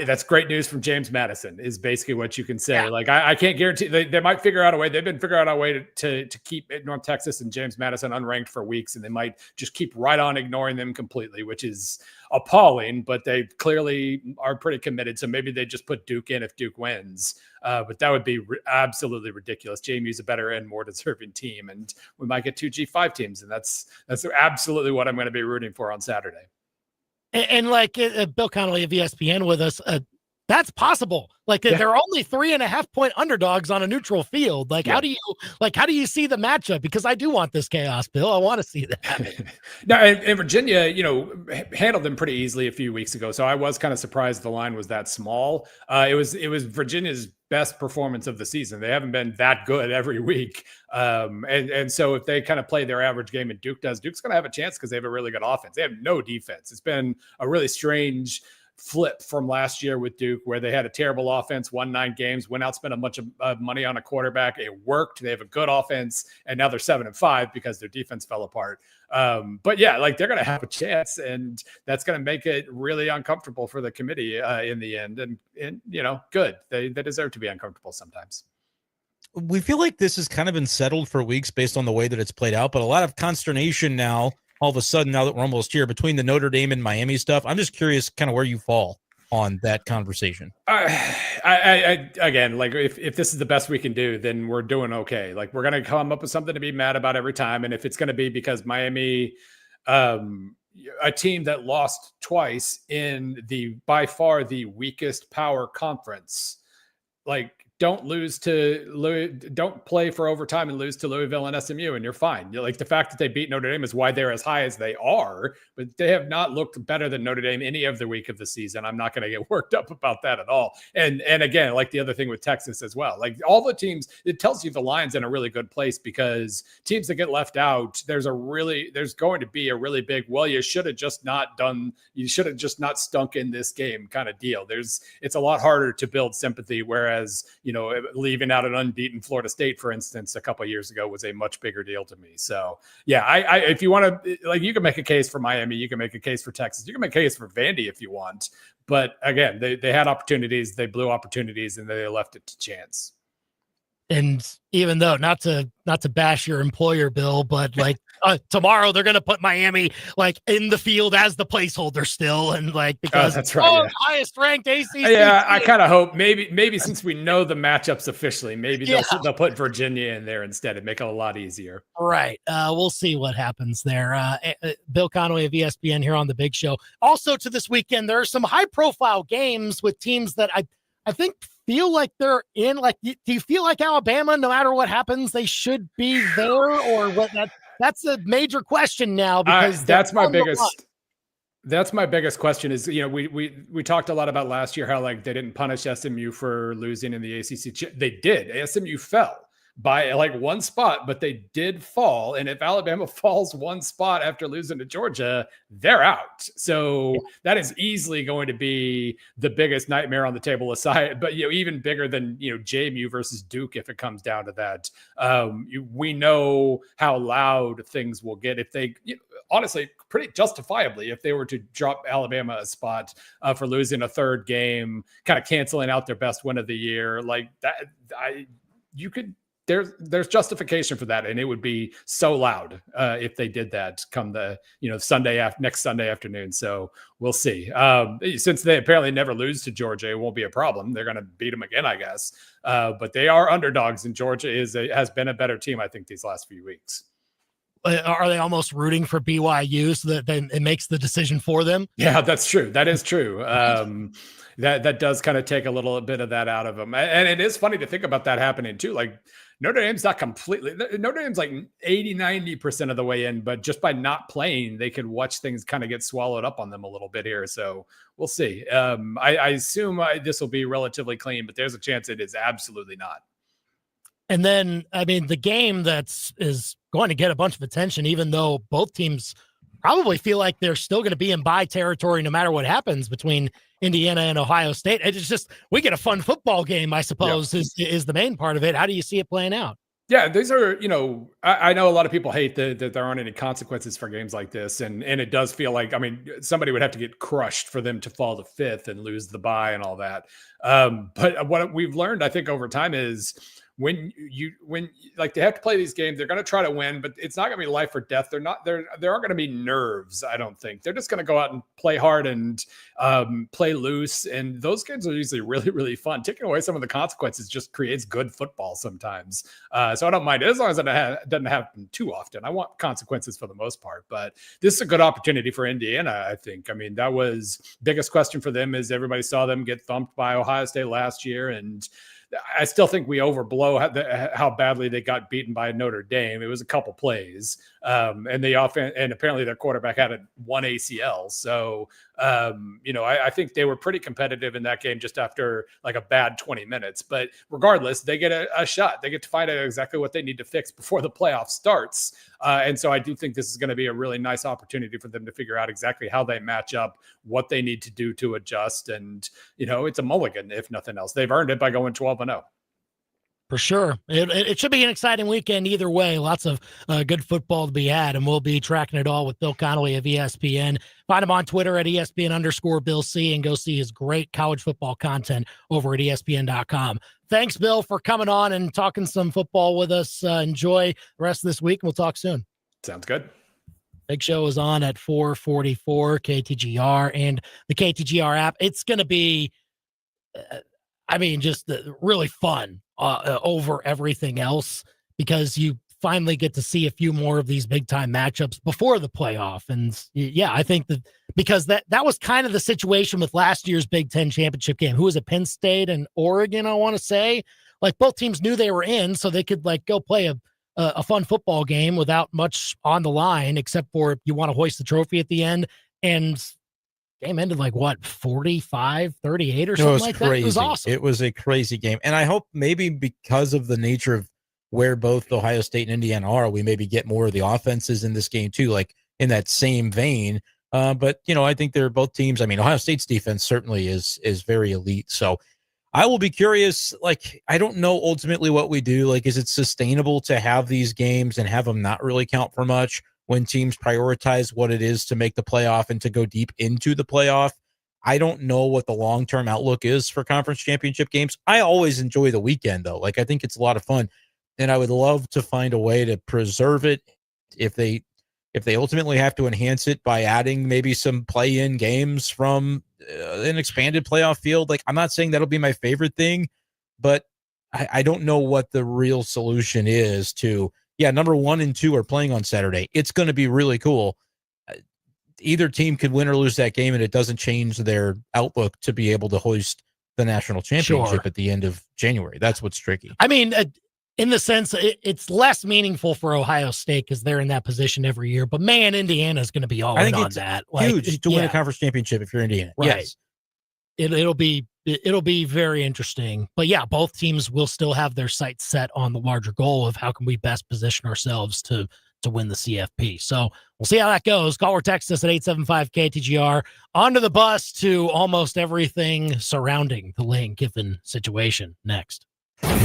That's great news from James Madison is basically what you can say. Yeah. Like I can't guarantee they might figure out a way. They've been figuring out a way to keep North Texas and James Madison unranked for weeks, and they might just keep right on ignoring them completely, which is appalling. But they clearly are pretty committed. So maybe they just put Duke in if Duke wins. But that would be absolutely ridiculous. JMU's a better and more deserving team, and we might get 2 G5 teams, and that's absolutely what I'm going to be rooting for on Saturday. And like Bill Connelly of ESPN with us, that's possible. Like they're only 3.5-point underdogs on a neutral field. Like, how do you see the matchup? Because I do want this chaos, Bill. I want to see that. Now, and Virginia, handled them pretty easily a few weeks ago. So I was kind of surprised the line was that small. It was Virginia's best performance of the season. They haven't been that good every week. And so if they kind of play their average game and Duke does, Duke's going to have a chance because they have a really good offense. They have no defense. It's been a really strange flip from last year with Duke, where they had a terrible offense, won 9 games, went out, spent a bunch of money on a quarterback. It worked. They have a good offense, and now they're 7-5 because their defense fell apart. But yeah, like they're going to have a chance, and that's going to make it really uncomfortable for the committee in the end. And good. They deserve to be uncomfortable sometimes. We feel like this has kind of been settled for weeks based on the way that it's played out, but a lot of consternation now. All of a sudden, now that we're almost here, between the Notre Dame and Miami stuff, I'm just curious kind of where you fall on that conversation. I again, like if this is the best we can do, then we're doing okay. Like we're going to come up with something to be mad about every time. And if it's going to be because Miami, a team that lost twice in by far the weakest power conference, like don't play for overtime and lose to Louisville and SMU, and you're fine. Like the fact that they beat Notre Dame is why they're as high as they are, but they have not looked better than Notre Dame any of the week of the season. I'm not going to get worked up about that at all. And again, like the other thing with Texas as well, like all the teams, it tells you the line's in a really good place, because teams that get left out, there's going to be a really big, well, you should have just not stunk in this game kind of deal. It's a lot harder to build sympathy, whereas, leaving out an unbeaten Florida State, for instance, a couple of years ago was a much bigger deal to me. So yeah, if you want to, like, you can make a case for Miami, you can make a case for Texas, you can make a case for Vandy if you want. But again, they had opportunities, they blew opportunities, and they left it to chance. And even though not to bash your employer, Bill, but like tomorrow they're going to put Miami like in the field as the placeholder still, and like because that's right, highest ranked ACC. Yeah, I kind of hope maybe since we know the matchups officially, maybe they'll put Virginia in there instead and make it a lot easier. Right. We'll see what happens there. Bill Connelly of ESPN here on the Big Show. Also to this weekend, there are some high profile games with teams that I think feel like they're in. Like, do you feel like Alabama, no matter what happens, they should be there, or what? that's a major question now because that's my biggest question is, we talked a lot about last year how like they didn't punish SMU for losing in the ACC. They did. SMU fell by like one spot, but they did fall. And if Alabama falls one spot after losing to Georgia, they're out. So that is easily going to be the biggest nightmare on the table aside, but even bigger than, JMU versus Duke. If it comes down to that, we know how loud things will get if they, honestly, pretty justifiably, if they were to drop Alabama a spot for losing a third game, kind of canceling out their best win of the year like that. There's justification for that, and it would be so loud if they did that come the next Sunday afternoon. So we'll see. Since they apparently never lose to Georgia, it won't be a problem. They're going to beat them again, I guess. But they are underdogs, and Georgia has been a better team, I think, these last few weeks. Are they almost rooting for BYU so that then it makes the decision for them? Yeah, that's true. That is true. That does kind of take a little bit of that out of them. And it is funny to think about that happening too. Like Notre Dame's not completely, Notre Dame's like 80-90% of the way in, but just by not playing, they could watch things kind of get swallowed up on them a little bit here. So we'll see. I assume this will be relatively clean, but there's a chance it is absolutely not. And then, the game is going to get a bunch of attention, even though both teams probably feel like they're still going to be in bye territory no matter what happens between Indiana and Ohio State. It's just, we get a fun football game, I suppose, is the main part of it. How do you see it playing out? Yeah, these are, I know a lot of people hate that there aren't any consequences for games like this. And it does feel like, somebody would have to get crushed for them to fall to fifth and lose the bye and all that. But what we've learned, I think, over time is when they have to play these games, they're going to try to win, but it's not going to be life or death. There aren't going to be nerves. I don't think they're just going to go out and play hard and play loose. And those games are usually really, really fun. Taking away some of the consequences just creates good football sometimes. So I don't mind it as long as it doesn't happen too often. I want consequences for the most part, but this is a good opportunity for Indiana, I think. That was biggest question for them is everybody saw them get thumped by Ohio State last year. And I still think we overblow how badly they got beaten by Notre Dame. It was a couple plays, and apparently their quarterback had one ACL. So, I think they were pretty competitive in that game just after like a bad 20 minutes. But regardless, they get a shot. They get to find out exactly what they need to fix before the playoff starts. And so I do think this is going to be a really nice opportunity for them to figure out exactly how they match up, what they need to do to adjust. And, it's a mulligan, if nothing else. They've earned it by going 12-0. For sure. It should be an exciting weekend either way. Lots of good football to be had, and we'll be tracking it all with Bill Connelly of ESPN. Find him on Twitter at ESPN_Bill C, and go see his great college football content over at ESPN.com. Thanks, Bill, for coming on and talking some football with us. Enjoy the rest of this week, and we'll talk soon. Sounds good. Big Show is on at 4:44, KTGR and the KTGR app. It's going to be, just really fun over everything else, because you finally get to see a few more of these big time matchups before the playoff. And yeah, I think that because that was kind of the situation with last year's Big Ten championship game. Who was it? Penn State and Oregon, I want to say. Like, both teams knew they were in, so they could go play a fun football game without much on the line, except for you want to hoist the trophy at the end. And game ended 45-38 or something like that. It was awesome. It was a crazy game. And I hope maybe because of the nature of where both Ohio State and Indiana are, we maybe get more of the offenses in this game too, like in that same vein. But I think they're both teams. Ohio State's defense certainly is very elite. So I will be curious. I don't know ultimately what we do. Is it sustainable to have these games and have them not really count for much when teams prioritize what it is to make the playoff and to go deep into the playoff? I don't know what the long-term outlook is for conference championship games. I always enjoy the weekend, though. I think it's a lot of fun, and I would love to find a way to preserve it if they ultimately have to enhance it by adding maybe some play-in games from an expanded playoff field. I'm not saying that'll be my favorite thing, but I don't know what the real solution is to, number 1 and 2 are playing on Saturday. It's going to be really cool. Either team could win or lose that game, and it doesn't change their outlook to be able to hoist the national championship at the end of January. That's what's tricky. in the sense it's less meaningful for Ohio State because they're in that position every year. But man, Indiana's going to be all in on that. Huge to win a conference championship if you're Indiana. Right. Yes. It'll be very interesting. But yeah, both teams will still have their sights set on the larger goal of how can we best position ourselves to win the CFP. So we'll see how that goes. Call or text us at 875-KTGR. Onto the bus to almost everything surrounding the Lane Kiffin situation next.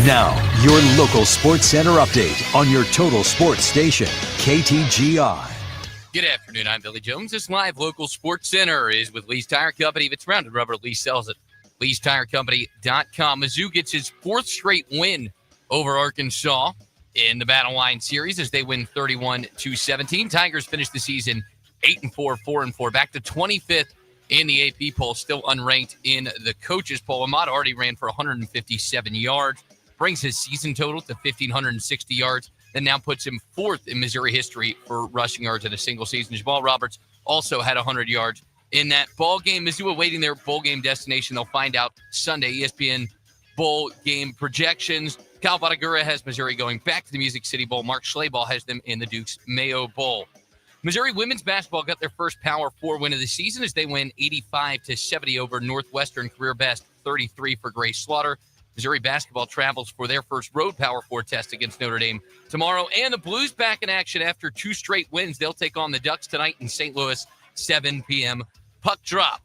Now, your local sports center update on your total sports station, KTGR. Good afternoon. I'm Billy Jones. This live local sports center is with Lee's Tire Company. If it's rounded rubber, Lee sells it. Lee'sTireCompany.com. Mizzou gets his fourth straight win over Arkansas in the Battle Line Series as they win 31-17. Tigers finish the season 8-4, 4-4, back to 25th in the AP poll, still unranked in the coaches poll. Ahmad already ran for 157 yards, brings his season total to 1,560 yards, and now puts him fourth in Missouri history for rushing yards in a single season. Jabal Roberts also had 100 yards in that ball game. Mizzou awaiting their bowl game destination. They'll find out Sunday. ESPN bowl game projections. Cal Badagura has Missouri going back to the Music City Bowl. Mark Schlaball has them in the Duke's Mayo Bowl. Missouri women's basketball got their first Power 4 win of the season as they win 85-70 over Northwestern, career best 33 for Grace Slaughter. Missouri basketball travels for their first road Power 4 test against Notre Dame tomorrow. And the Blues back in action after 2 straight wins. They'll take on the Ducks tonight in St. Louis, 7 p.m. puck drop.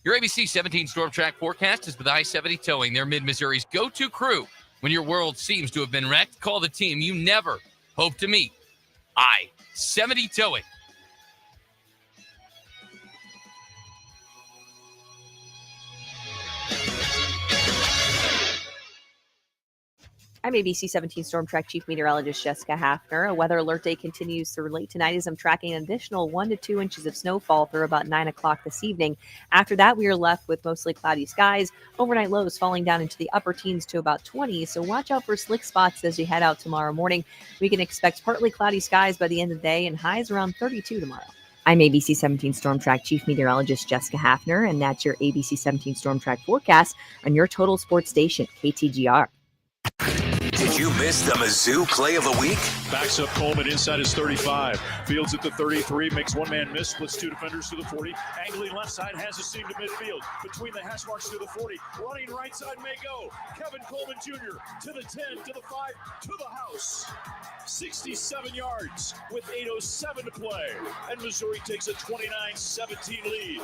Your ABC 17 Storm Track forecast is with I-70 Towing. They're Mid-Missouri's go-to crew. When your world seems to have been wrecked, call the team you never hope to meet. I-70 Towing. I'm ABC 17 Storm Track Chief Meteorologist Jessica Hafner. A weather alert day continues through late tonight as I'm tracking an additional 1 to 2 inches of snowfall through about 9 o'clock this evening. After that, we are left with mostly cloudy skies. Overnight lows falling down into the upper teens to about 20, so watch out for slick spots as you head out tomorrow morning. We can expect partly cloudy skies by the end of the day and highs around 32 tomorrow. I'm ABC 17 Storm Track Chief Meteorologist Jessica Hafner, and that's your ABC 17 Storm Track forecast on your total sports station, KTGR. Did you miss the Mizzou play of the week? Backs up Coleman inside his 35. Fields at the 33. Makes one man miss. Splits 2 defenders to the 40. Angling left side. Has a seam to midfield. Between the hash marks to the 40. Running right side may go. Kevin Coleman Jr. to the 10, to the 5, to the house. 67 yards with 8:07 to play. And Missouri takes a 29-17 lead.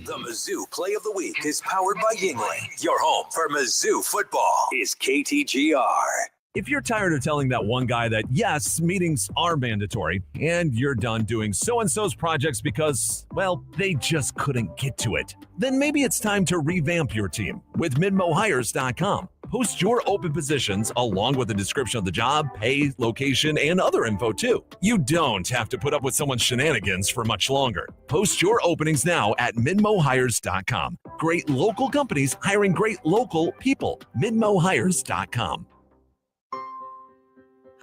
The Mizzou play of the week is powered by Yingling. Your home for Mizzou football is KTGR. If you're tired of telling that one guy that, yes, meetings are mandatory, and you're done doing so-and-so's projects because, well, they just couldn't get to it, then maybe it's time to revamp your team with MidmoHires.com. Post your open positions along with a description of the job, pay, location, and other info too. You don't have to put up with someone's shenanigans for much longer. Post your openings now at MidmoHires.com. Great local companies hiring great local people. MidmoHires.com.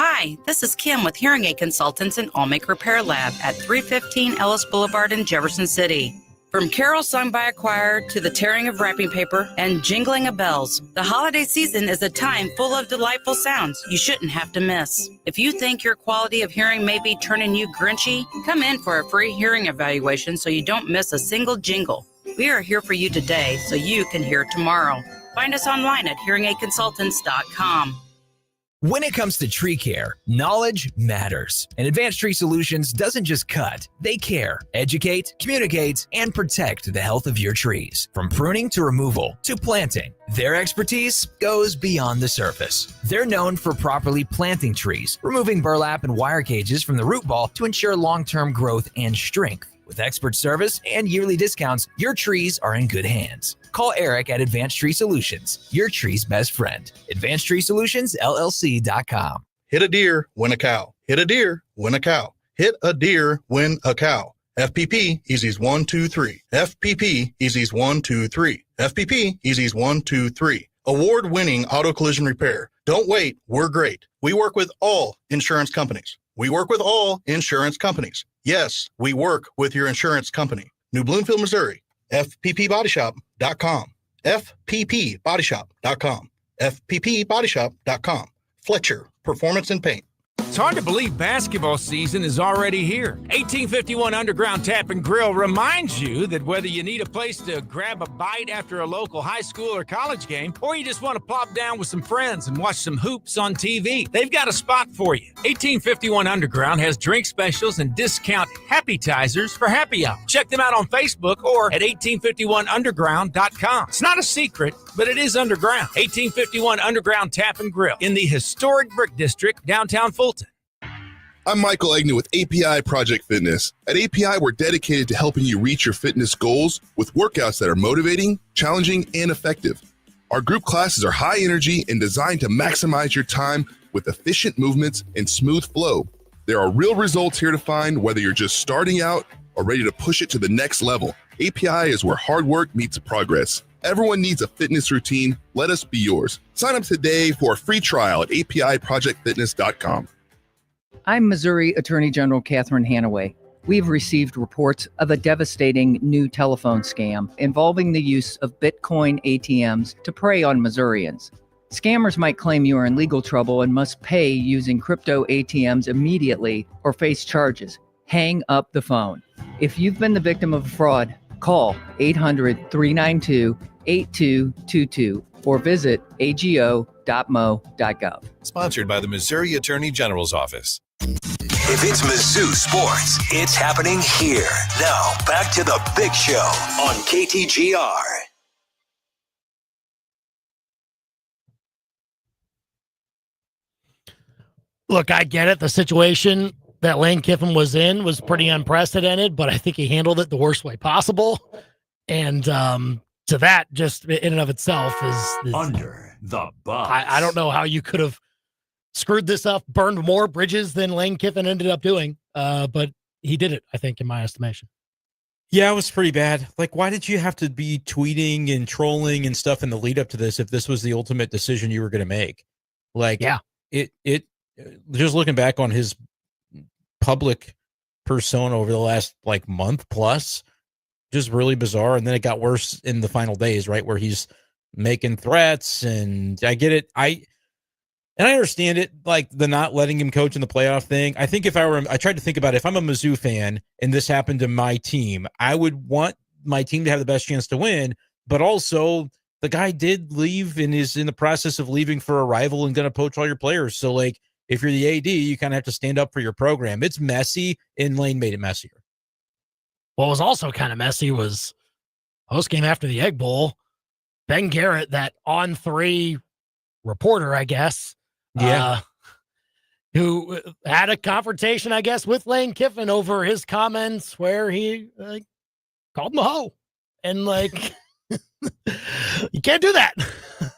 Hi, this is Kim with Hearing Aid Consultants and Allmake Repair Lab at 315 Ellis Boulevard in Jefferson City. From carols sung by a choir to the tearing of wrapping paper and jingling of bells, the holiday season is a time full of delightful sounds you shouldn't have to miss. If you think your quality of hearing may be turning you grinchy, come in for a free hearing evaluation so you don't miss a single jingle. We are here for you today so you can hear tomorrow. Find us online at hearingaidconsultants.com. When it comes to tree care, knowledge matters. And Advanced Tree Solutions doesn't just cut, they care, educate, communicate, and protect the health of your trees. From pruning to removal to planting, their expertise goes beyond the surface. They're known for properly planting trees, removing burlap and wire cages from the root ball to ensure long-term growth and strength. With expert service and yearly discounts, your trees are in good hands. Call Eric at Advanced Tree Solutions, your tree's best friend. AdvancedTreeSolutionsLLC.com. Hit a deer, win a cow. Hit a deer, win a cow. Hit a deer, win a cow. FPP, Easy's 1, 2, 3. FPP, Easy's 1, 2, 3. FPP, Easy's 1, 2, 3. Award-winning auto collision repair. Don't wait, we're great. We work with all insurance companies. We work with all insurance companies. Yes, we work with your insurance company. New Bloomfield, Missouri. FPPBodyShop.com. FPPBodyShop.com. FPPBodyShop.com. Fletcher Performance in Paint. It's hard to believe basketball season is already here. 1851 Underground Tap and Grill reminds you that whether you need a place to grab a bite after a local high school or college game, or you just want to plop down with some friends and watch some hoops on TV, they've got a spot for you. 1851 Underground has drink specials and discount happytizers for happy hour. Check them out on Facebook or at 1851underground.com. It's not a secret, but it is underground. 1851 Underground Tap and Grill in the historic Brick District, downtown Fulton. I'm Michael Agnew with API Project Fitness. At API, we're dedicated to helping you reach your fitness goals with workouts that are motivating, challenging, and effective. Our group classes are high energy and designed to maximize your time with efficient movements and smooth flow. There are real results here to find, whether you're just starting out or ready to push it to the next level. API is where hard work meets progress. Everyone needs a fitness routine. Let us be yours. Sign up today for a free trial at apiprojectfitness.com. I'm Missouri Attorney General Catherine Hanaway. We've received reports of a devastating new telephone scam involving the use of Bitcoin ATMs to prey on Missourians. Scammers might claim you are in legal trouble and must pay using crypto ATMs immediately or face charges. Hang up the phone. If you've been the victim of a fraud, call 800-392-8222 or visit ago.mo.gov. Sponsored by the Missouri Attorney General's Office. If it's Mizzou sports, it's happening here. Now, back to the big show on KTGR. Look, I get it. The situation that Lane Kiffin was in was pretty unprecedented, but I think he handled it the worst way possible. And to that, just in and of itself, is Under the bus. I don't know how you could have screwed this up, burned more bridges than Lane Kiffin ended up doing. But he did it, I think, in my estimation. Yeah, it was pretty bad. Like, why did you have to be tweeting and trolling and stuff in the lead up to this if this was the ultimate decision you were going to make? Like, yeah, it just looking back on his public persona over the last like month plus, just really bizarre. And then it got worse in the final days, right, where he's making threats. And I get it. I understand it, like the not letting him coach in the playoff thing. I think I tried to think about it. If I'm a Mizzou fan and this happened to my team, I would want my team to have the best chance to win. But also, the guy did leave and is in the process of leaving for a rival and going to poach all your players. So, like, if you're the AD, you kind of have to stand up for your program. It's messy, and Lane made it messier. What was also kind of messy was post-game after the Egg Bowl, Ben Garrett, that on-3 reporter, I guess, who had a confrontation, I guess, with Lane Kiffin over his comments where he called him a hoe. And, like, you can't do that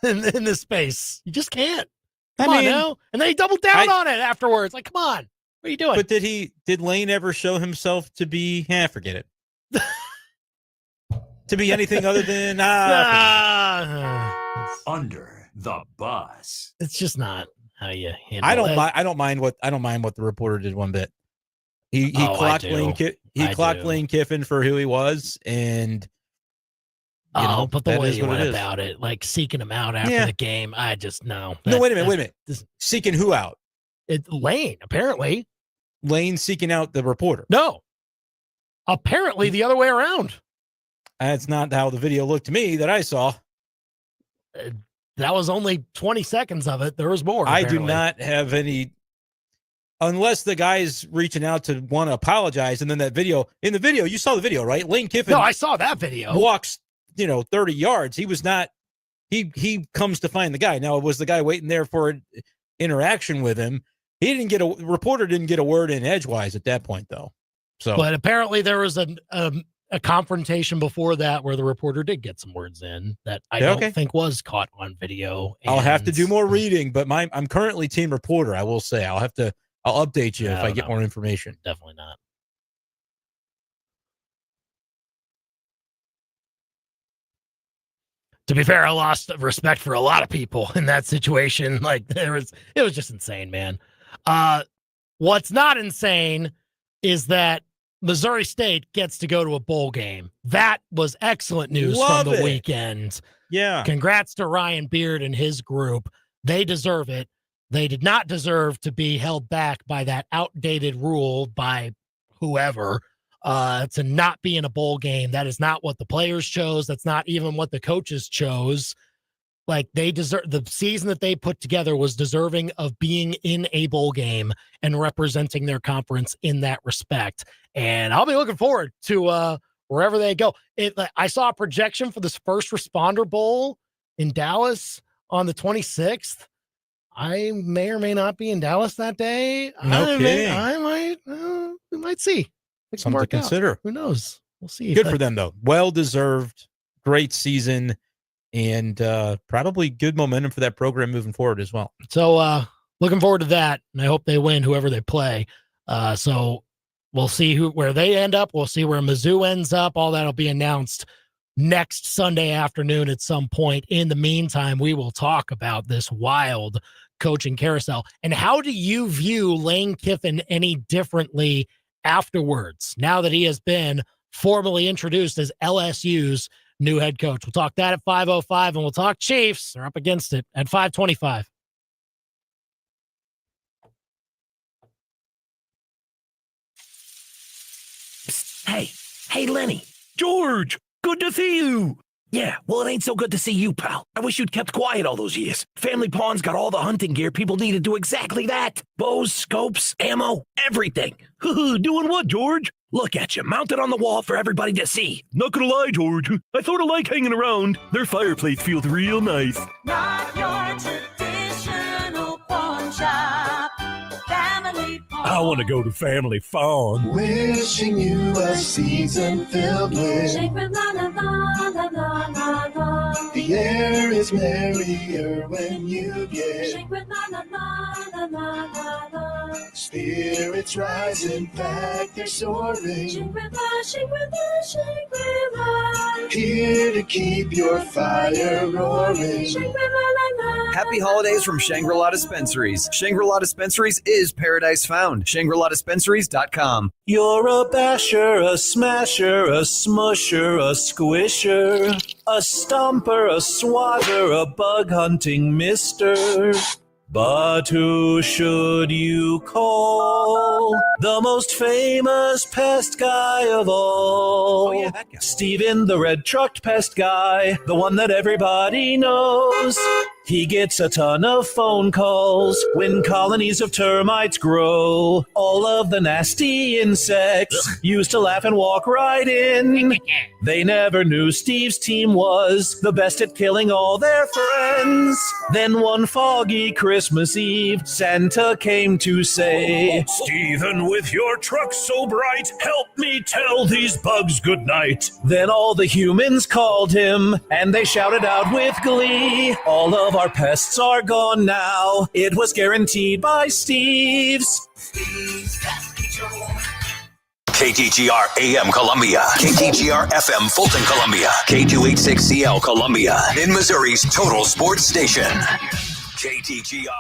in this space. You just can't. Come on now. And then he doubled down on it afterwards. Like, come on. What are you doing? But did Lane ever show himself to be, forget it. To be anything other than Under the bus. It's just not how you handle I don't mind what the reporter did one bit. He clocked Lane Kiffin for who he was, and but the way you went about it, like seeking him out after the game, I just know. No, wait a minute. Seeking who out? Lane, apparently. Lane seeking out the reporter. No. Apparently the other way around. That's not how the video looked to me that I saw. That was only 20 seconds of it. There was more. I do not have any, unless the guy's reaching out to want to apologize. And then in the video, you saw the video, right? Lane Kiffin. No, I saw that video. Walks, 30 yards. He was not, he comes to find the guy. Now, it was the guy waiting there for an interaction with him. Reporter didn't get a word in edgewise at that point, though. So, but apparently there was a confrontation before that where the reporter did get some words in that I don't think was caught on video. I'll have to do more reading, but I'm currently team reporter. I will say I'll update you if I get more information. Definitely not. To be fair, I lost respect for a lot of people in that situation. Like it was just insane, man. What's not insane is that Missouri State gets to go to a bowl game. That was excellent news from the weekend. Yeah. Congrats to Ryan Beard and his group. They deserve it. They did not deserve to be held back by that outdated rule by whoever to not be in a bowl game. That is not what the players chose. That's not even what the coaches chose. Like, they deserve, the season that they put together was deserving of being in a bowl game and representing their conference in that respect. And I'll be looking forward to wherever they go. I saw a projection for this First Responder Bowl in Dallas on the 26th. I may or may not be in Dallas that day. We might see. Something to consider. Who knows? We'll see. Good for them, though. Well-deserved, great season, and probably good momentum for that program moving forward as well. So looking forward to that, and I hope they win whoever they play. So we'll see where they end up. We'll see where Mizzou ends up. All that will be announced next Sunday afternoon at some point. In the meantime, we will talk about this wild coaching carousel. And how do you view Lane Kiffin any differently afterwards, now that he has been formally introduced as LSU's new head coach? We'll talk that at 5:05, and we'll talk Chiefs. They're up against it at 5:25. Hey, Lenny. George, good to see you. Yeah, well, it ain't so good to see you, pal. I wish you'd kept quiet all those years. Family Pawn's got all the hunting gear people need to do exactly that. Bows, scopes, ammo, everything. Doing what, George? Look at you, mounted on the wall for everybody to see. Not gonna lie, George. I sort of like hanging around. Their fireplace feels real nice. Not your traditional pawn shop. Family Pawn. I want to go to Family Pawn. Wishing you a season filled with. The air is merrier when you get. Spirits rise, in fact, they're soaring. Here to keep your fire roaring. Happy holidays from Shangri-La Dispensaries. Shangri-La Dispensaries is paradise found. ShangriLaDispensaries.com. You're a basher, a smasher, a smusher, a squisher, a stomper, a swatter, a bug hunting mister. But who should you call? The most famous pest guy of all. Oh, yeah, that guy. Steven, the red trucked pest guy, the one that everybody knows. He gets a ton of phone calls when colonies of termites grow. All of the nasty insects used to laugh and walk right in. They never knew Steve's team was the best at killing all their friends. Then one foggy Christmas Eve, Santa came to say, Stephen, with your truck so bright, help me tell these bugs goodnight. Then all the humans called him, and they shouted out with glee, all of our pests are gone now. It was guaranteed by Steve's. KTGR AM Columbia, KTGR FM Fulton Columbia, K286CL Columbia, in Missouri's total sports station. KTGR.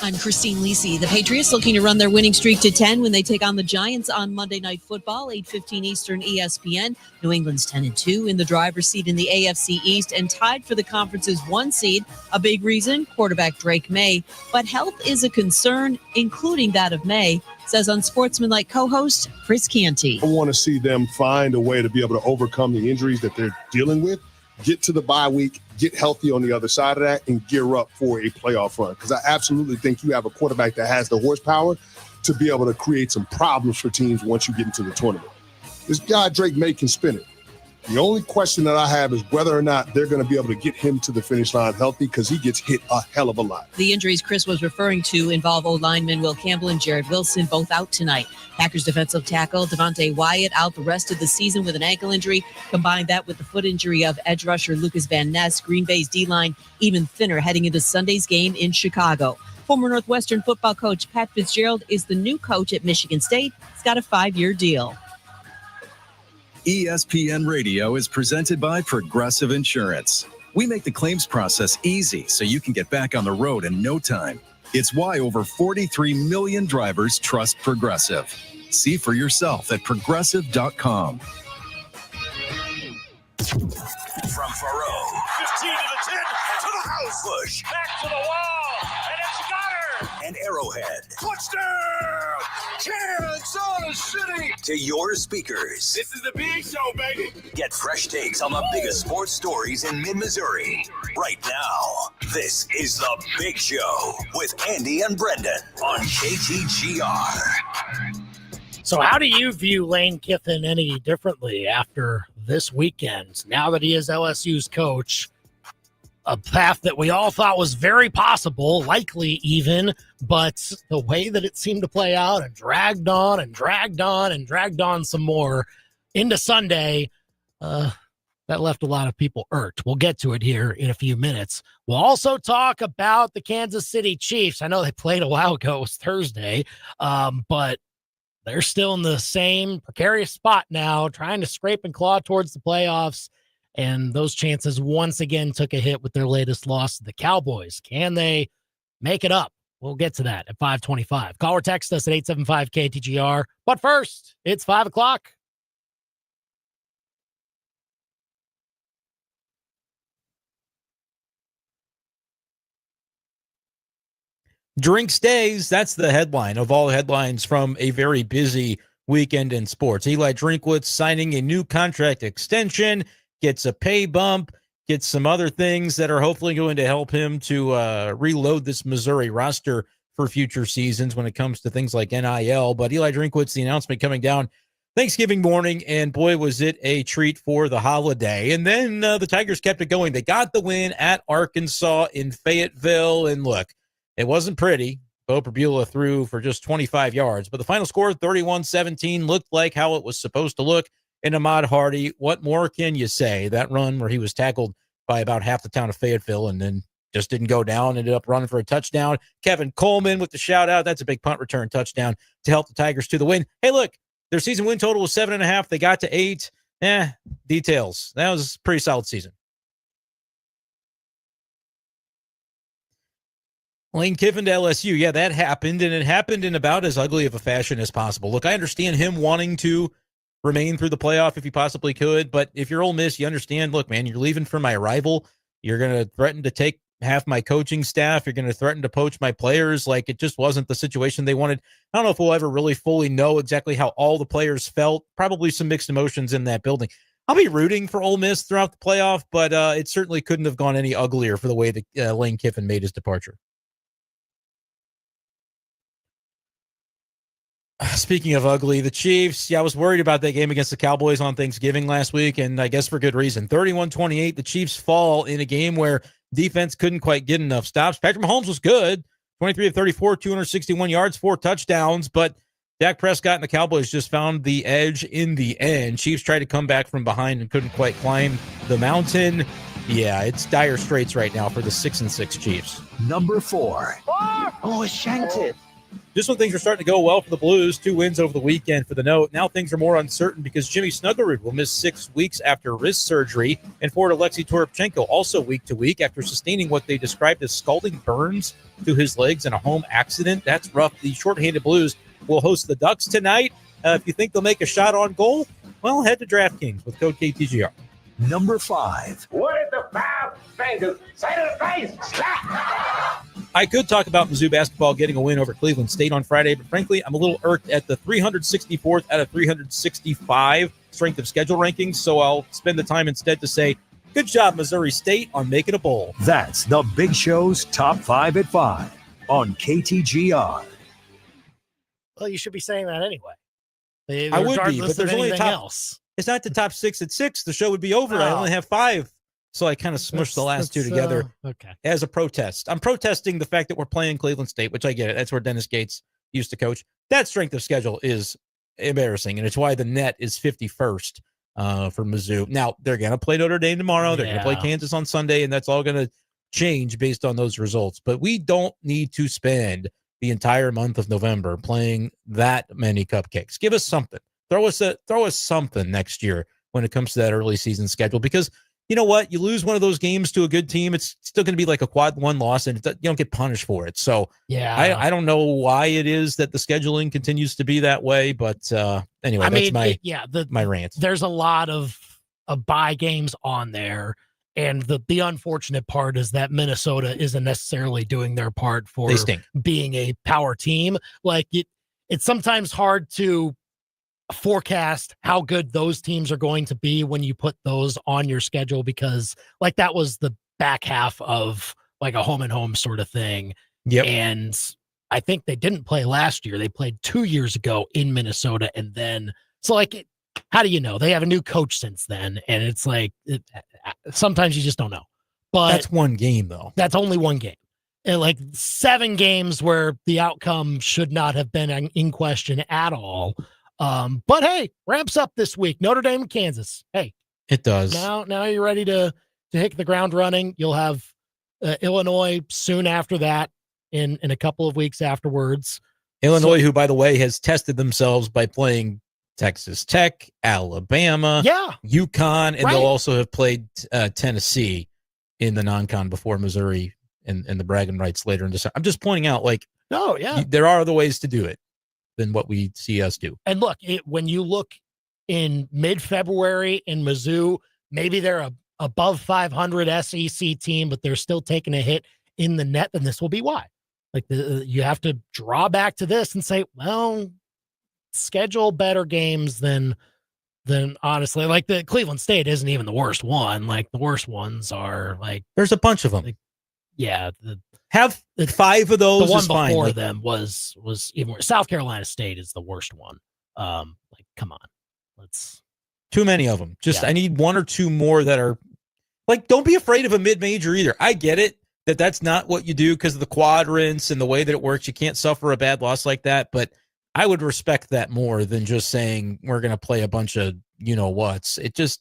I'm Christine Lisi. The Patriots looking to run their winning streak to 10 when they take on the Giants on Monday Night Football, 8:15 Eastern, ESPN. New England's 10-2 in the driver's seat in the AFC East and tied for the conference's 1 seed. A big reason, quarterback Drake May. But health is a concern, including that of May, says Unsportsmanlike co-host Chris Canty. I want to see them find a way to be able to overcome the injuries that they're dealing with, get to the bye week, get healthy on the other side of that, and gear up for a playoff run. Because I absolutely think you have a quarterback that has the horsepower to be able to create some problems for teams once you get into the tournament. This guy, Drake May, can spin it. The only question that I have is whether or not they're going to be able to get him to the finish line healthy, because he gets hit a hell of a lot. The injuries Chris was referring to involve O-lineman Will Campbell and Jared Wilson, both out tonight. Packers defensive tackle Devontae Wyatt out the rest of the season with an ankle injury. Combine that with the foot injury of edge rusher Lucas Van Ness. Green Bay's D-line even thinner heading into Sunday's game in Chicago. Former Northwestern football coach Pat Fitzgerald is the new coach at Michigan State. He's got a 5-year deal. ESPN Radio is presented by Progressive Insurance. We make the claims process easy so you can get back on the road in no time. It's why over 43 million drivers trust Progressive. See for yourself at progressive.com. From Faro Bush. Back to the wall, and it's got her. And Arrowhead. Touchdown! Kansas City! To your speakers. This is the big show, baby. Get fresh takes on the biggest sports stories in mid-Missouri. Right now, this is The Big Show with Andy and Brendan on KTGR. So how do you view Lane Kiffin any differently after this weekend? Now that he is LSU's coach, a path that we all thought was very possible, likely even, but the way that it seemed to play out and dragged on and dragged on and dragged on some more into Sunday, that left a lot of people irked. We'll get to it here in a few minutes. We'll also talk about the Kansas City Chiefs. I know they played a while ago. It was Thursday, but they're still in the same precarious spot now, trying to scrape and claw towards the playoffs. And those chances once again took a hit with their latest loss to the Cowboys. Can they make it up? We'll get to that at 5:25. Call or text us at 875-KTGR. But first, it's 5 o'clock. Drink stays. That's the headline of all headlines from a very busy weekend in sports. Eli Drinkwitz signing a new contract extension, gets a pay bump, gets some other things that are hopefully going to help him to reload this Missouri roster for future seasons when it comes to things like NIL. But Eli Drinkwitz, the announcement coming down Thanksgiving morning, and boy, was it a treat for the holiday. And then the Tigers kept it going. They got the win at Arkansas in Fayetteville, and look, it wasn't pretty. Bo Perbula threw for just 25 yards, but the final score, 31-17, looked like how it was supposed to look. And Ahmad Hardy, what more can you say? That run where he was tackled by about half the town of Fayetteville and then just didn't go down, ended up running for a touchdown. Kevin Coleman with the shout out. That's a big punt return touchdown to help the Tigers to the win. Hey, look, their season win total was 7.5. They got to 8. Details. That was a pretty solid season. Lane Kiffin to LSU. Yeah, that happened, and it happened in about as ugly of a fashion as possible. Look, I understand him wanting to remain through the playoff if he possibly could, but if you're Ole Miss, you understand, look, man, you're leaving for my rival. You're going to threaten to take half my coaching staff. You're going to threaten to poach my players. Like, it just wasn't the situation they wanted. I don't know if we'll ever really fully know exactly how all the players felt. Probably some mixed emotions in that building. I'll be rooting for Ole Miss throughout the playoff, but it certainly couldn't have gone any uglier for the way that Lane Kiffin made his departure. Speaking of ugly, the Chiefs, I was worried about that game against the Cowboys on Thanksgiving last week, and I guess for good reason. 31-28, the Chiefs fall in a game where defense couldn't quite get enough stops. Patrick Mahomes was good, 23 of 34, 261 yards, 4 touchdowns, but Dak Prescott and the Cowboys just found the edge in the end. Chiefs tried to come back from behind and couldn't quite climb the mountain. Yeah, it's dire straits right now for the 6-6 Chiefs. Number 4. Oh, shanked it. Just when things were starting to go well for the Blues, 2 wins over the weekend for the note. Now things are more uncertain because Jimmy Snuggerud will miss 6 weeks after wrist surgery, and forward Alexei Toropchenko also week to week after sustaining what they described as scalding burns to his legs in a home accident. That's rough. The shorthanded Blues will host the Ducks tonight. If you think they'll make a shot on goal, well, head to DraftKings with code KTGR. Number 5. What did the 5 fingers say to the face? I could talk about Mizzou basketball getting a win over Cleveland State on Friday, but frankly, I'm a little irked at the 364th out of 365 strength of schedule rankings, so I'll spend the time instead to say, good job, Missouri State, on making a bowl. That's the Big Show's Top 5 at 5 on KTGR. Well, you should be saying that anyway. I would be, but there's only a top. Else. It's not the top 6 at 6. The show would be over. I only have 5. So I kind of smushed the last 2 together as a protest. I'm protesting the fact that we're playing Cleveland State, which I get it. That's where Dennis Gates used to coach. That strength of schedule is embarrassing, and it's why the net is 51st for Mizzou. Now, they're going to play Notre Dame tomorrow. They're going to play Kansas on Sunday, and that's all going to change based on those results. But we don't need to spend the entire month of November playing that many cupcakes. Give us something. Throw us something next year when it comes to that early season schedule, because you know what? You lose one of those games to a good team, it's still going to be like a quad 1 loss, and you don't get punished for it. So yeah, I don't know why it is that the scheduling continues to be that way, but anyway, that's my rant. There's a lot of bye games on there, And the unfortunate part is that Minnesota isn't necessarily doing their part for They stink. being a power team. Like it's sometimes hard to forecast how good those teams are going to be when you put those on your schedule, because like that was the back half of like a home and home sort of thing. Yep. And I think they didn't play last year. They played 2 years ago in Minnesota. And then, so like, how do you know? They have a new coach since then. And it's like, sometimes you just don't know. But that's one game though. That's only one game. And like 7 games where the outcome should not have been in question at all. But hey, ramps up this week. Notre Dame, Kansas. Hey, it does. Now you're ready to hit the ground running. You'll have Illinois soon after that in a couple of weeks afterwards. Illinois, who, by the way, has tested themselves by playing Texas Tech, Alabama, UConn, and they'll also have played Tennessee in the non-con before Missouri and the bragging rights later in December. I'm just pointing out, like, there are other ways to do it than what we see us do. And look, when you look in mid-February in Mizzou, maybe they're above 500 SEC team, but they're still taking a hit in the net, and this will be why. Like you have to draw back to this and say, well, schedule better games than honestly, like the Cleveland State isn't even the worst one. Like the worst ones are like, there's a bunch of them. Like, yeah. Have 5 of those. The one is fine. before them was even worse. South Carolina State is the worst one. Like, come on, let's. Too many of them. I need 1 or 2 more that are like, don't be afraid of a mid-major either. I get it that that's not what you do because of the quadrants and the way that it works. You can't suffer a bad loss like that, but I would respect that more than just saying we're going to play a bunch of you-know-whats. It just,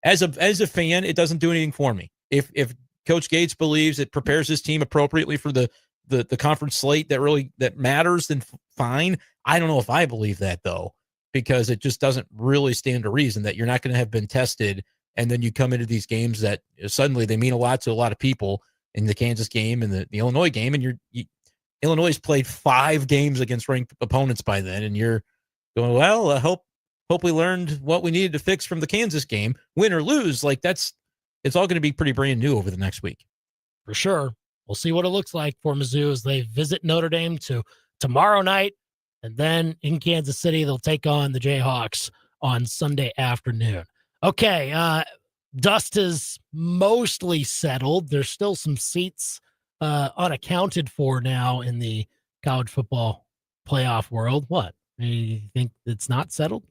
as a fan, it doesn't do anything for me. If Coach Gates believes it prepares his team appropriately for the conference slate that matters, then fine. I don't know if I believe that, though, because it just doesn't really stand to reason that you're not going to have been tested, and then you come into these games that suddenly they mean a lot to a lot of people in the Kansas game and the Illinois game, and Illinois has played 5 games against ranked opponents by then, and you're going, well, I hope we learned what we needed to fix from the Kansas game, win or lose. Like it's all going to be pretty brand new over the next week. For sure. We'll see what it looks like for Mizzou as they visit Notre Dame tomorrow night. And then in Kansas City, they'll take on the Jayhawks on Sunday afternoon. Okay. Dust is mostly settled. There's still some seats unaccounted for now in the college football playoff world. What? You think it's not settled?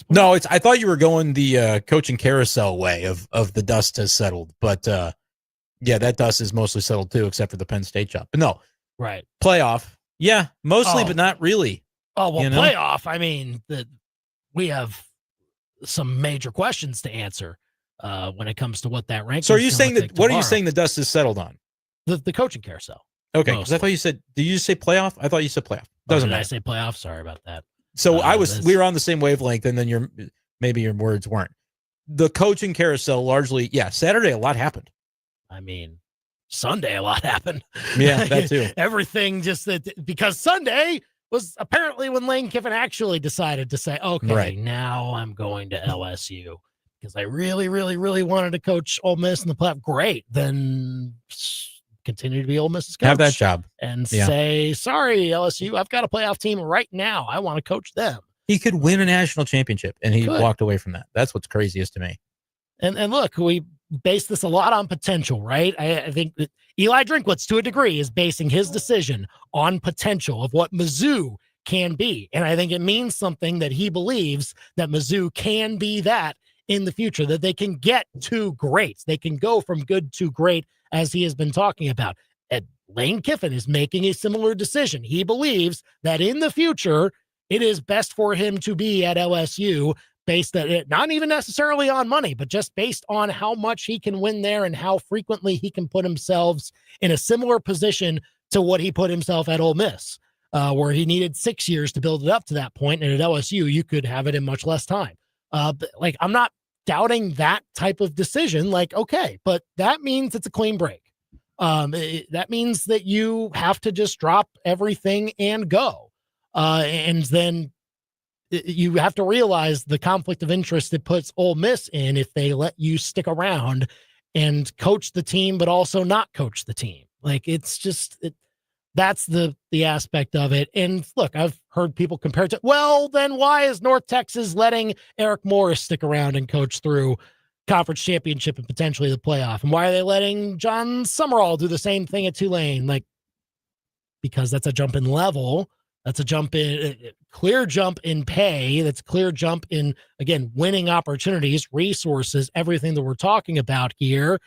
No, I thought you were going the coaching carousel way of the dust has settled, but yeah, that dust is mostly settled too, except for the Penn State job. But no, right? Playoff, yeah, mostly, but not really. Oh well, playoff. I mean, we have some major questions to answer when it comes to what that ranking. So, are you saying that? What are you saying the dust is settled on? The coaching carousel. Okay, because I thought you said. Did you say playoff? I thought you said playoff. Doesn't matter. I say playoff? Sorry about that. So we were on the same wavelength, and then maybe your words weren't. The coaching carousel largely, Saturday a lot happened. I mean, Sunday a lot happened. Yeah, that too. Everything because Sunday was apparently when Lane Kiffin actually decided to say, okay, now I'm going to LSU because I really, really, really wanted to coach Ole Miss in the playoff. Great, then continue to be Ole Miss's coach. Have that job. And say, sorry, LSU, I've got a playoff team right now. I want to coach them. He could win a national championship, and he walked away from that. That's what's craziest to me. And look, we base this a lot on potential, right? I think that Eli Drinkwitz, to a degree, is basing his decision on potential of what Mizzou can be. And I think it means something that he believes that Mizzou can be that in the future, that they can get to greats. They can go from good to great, as he has been talking about. And Lane Kiffin is making a similar decision. He believes that in the future, it is best for him to be at LSU, based on it, not even necessarily on money, but just based on how much he can win there and how frequently he can put himself in a similar position to what he put himself at Ole Miss, where he needed 6 years to build it up to that point. And at LSU, you could have it in much less time. But like, I'm not doubting that type of decision. Like, okay, but that means it's a clean break. That means that you have to just drop everything and go. And then you have to realize the conflict of interest it puts Ole Miss in if they let you stick around and coach the team, but also not coach the team. Like, it's just, that's the aspect of it. And look, I've heard people compare it to, well, then why is North Texas letting Eric Morris stick around and coach through conference championship and potentially the playoff? And why are they letting John Summerall do the same thing at Tulane? Like, because that's a jump in level. That's a jump in, clear jump in pay. That's clear jump in, again, winning opportunities, resources, everything that we're talking about here.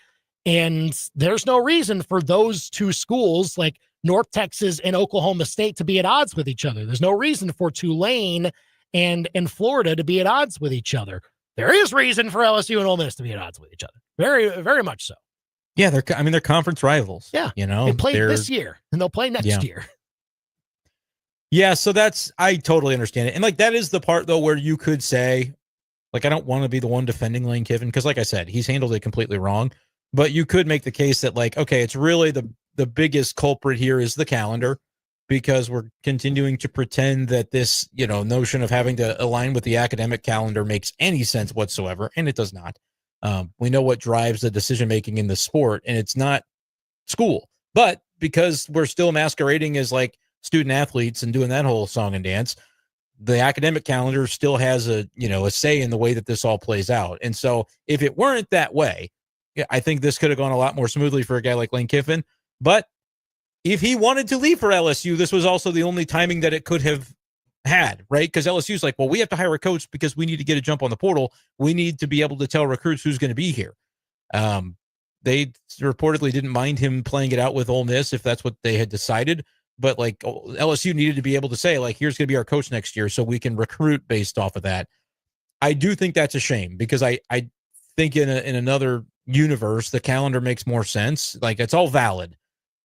And there's no reason for those two schools like North Texas and Oklahoma State to be at odds with each other. There's no reason for Tulane and Florida to be at odds with each other. There is reason for LSU and Ole Miss to be at odds with each other. Very, very much so. Yeah, they're conference rivals. Yeah. They played this year and they'll play next year. Yeah, so I totally understand it. And like, that is the part though where you could say, like, I don't want to be the one defending Lane Kiffin, because like I said, he's handled it completely wrong. But you could make the case that, like, okay, it's really the biggest culprit here is the calendar, because we're continuing to pretend that this, notion of having to align with the academic calendar makes any sense whatsoever, and it does not. We know what drives the decision-making in the sport, and it's not school. But because we're still masquerading as, like, student athletes and doing that whole song and dance, the academic calendar still has a say in the way that this all plays out. And so if it weren't that way, I think this could have gone a lot more smoothly for a guy like Lane Kiffin. But if he wanted to leave for LSU, this was also the only timing that it could have had, right? Because LSU's like, well, we have to hire a coach because we need to get a jump on the portal. We need to be able to tell recruits who's going to be here. They reportedly didn't mind him playing it out with Ole Miss if that's what they had decided. But like, LSU needed to be able to say, like, here's going to be our coach next year so we can recruit based off of that. I do think that's a shame, because I think in another universe, the calendar makes more sense. Like, it's all valid.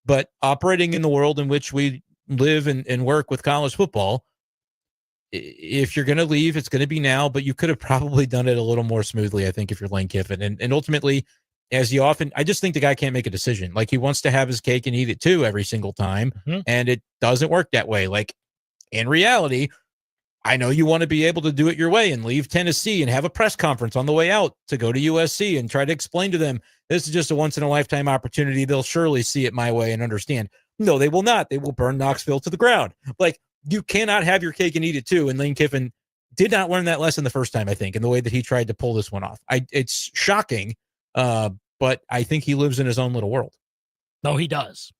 But operating in the world in which we live and work with college football, if you're going to leave, it's going to be now, but you could have probably done it a little more smoothly, I think, if you're Lane Kiffin. And ultimately, I just think the guy can't make a decision. Like, he wants to have his cake and eat it too every single time. Mm-hmm. And it doesn't work that way. Like, in reality, I know you want to be able to do it your way and leave Tennessee and have a press conference on the way out to go to USC and try to explain to them, this is just a once in a lifetime opportunity. They'll surely see it my way and understand. No, they will not. They will burn Knoxville to the ground. Like, you cannot have your cake and eat it too. And Lane Kiffin did not learn that lesson the first time, I think, in the way that he tried to pull this one off. It's shocking. But I think he lives in his own little world. No, he does.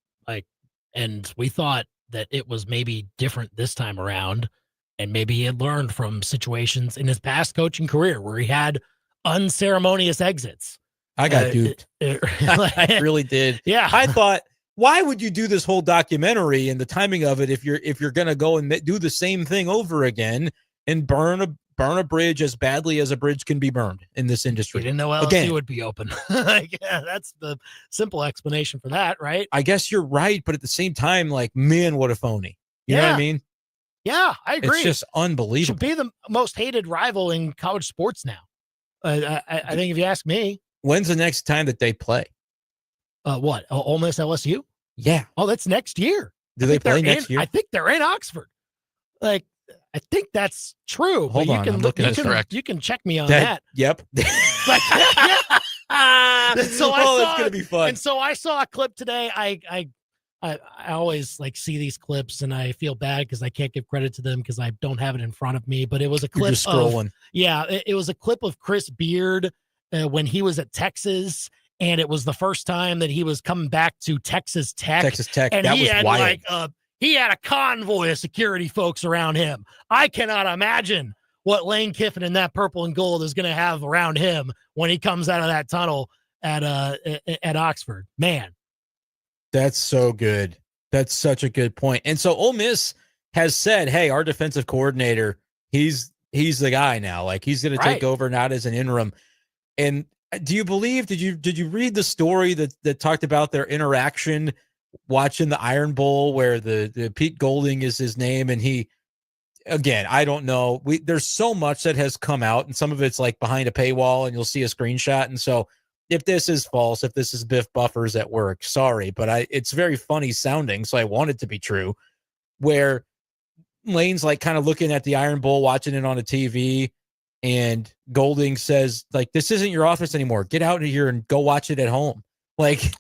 And we thought that it was maybe different this time around, and maybe he had learned from situations in his past coaching career where he had unceremonious exits. I got duped. I really did. Yeah. I thought, why would you do this whole documentary and the timing of it if you're going to go and do the same thing over again and burn a bridge as badly as a bridge can be burned in this industry? We didn't know LSU would be open. Yeah, that's the simple explanation for that, right? I guess you're right, but at the same time, like, man, what a phony. You know what I mean? Yeah, I agree. It's just unbelievable. Should be the most hated rival in college sports now. I think if you ask me. When's the next time that they play? What? Ole Miss LSU? Yeah. Oh, that's next year. Do they play next year? I think they're in Oxford. Like, I think that's true. Hold on, I'm looking. That's correct. You can check me on that. Yep. So that's gonna be fun. And so I saw a clip today. I always like see these clips and I feel bad because I can't give credit to them because I don't have it in front of me. But it was a clip. You're just scrolling. It was a clip of Chris Beard when he was at Texas. And it was the first time that he was coming back to Texas Tech. And that was wild. He had a convoy of security folks around him. I cannot imagine what Lane Kiffin in that purple and gold is going to have around him when he comes out of that tunnel at Oxford. Man. That's so good. That's such a good point. And so Ole Miss has said, hey, our defensive coordinator, he's the guy now. Like, he's going to take over, not as an interim. And do you believe, did you read the story that talked about their interaction watching the Iron Bowl where the Pete Golding is his name? And he, again, I don't know. There's so much that has come out and some of it's like behind a paywall and you'll see a screenshot. And so if this is false, if this is Biff Buffers at work, sorry, but it's very funny sounding. So I want it to be true, where Lane's like kind of looking at the Iron Bowl, watching it on a TV. and Golding says, like, this isn't your office anymore. Get out of here and go watch it at home. Like,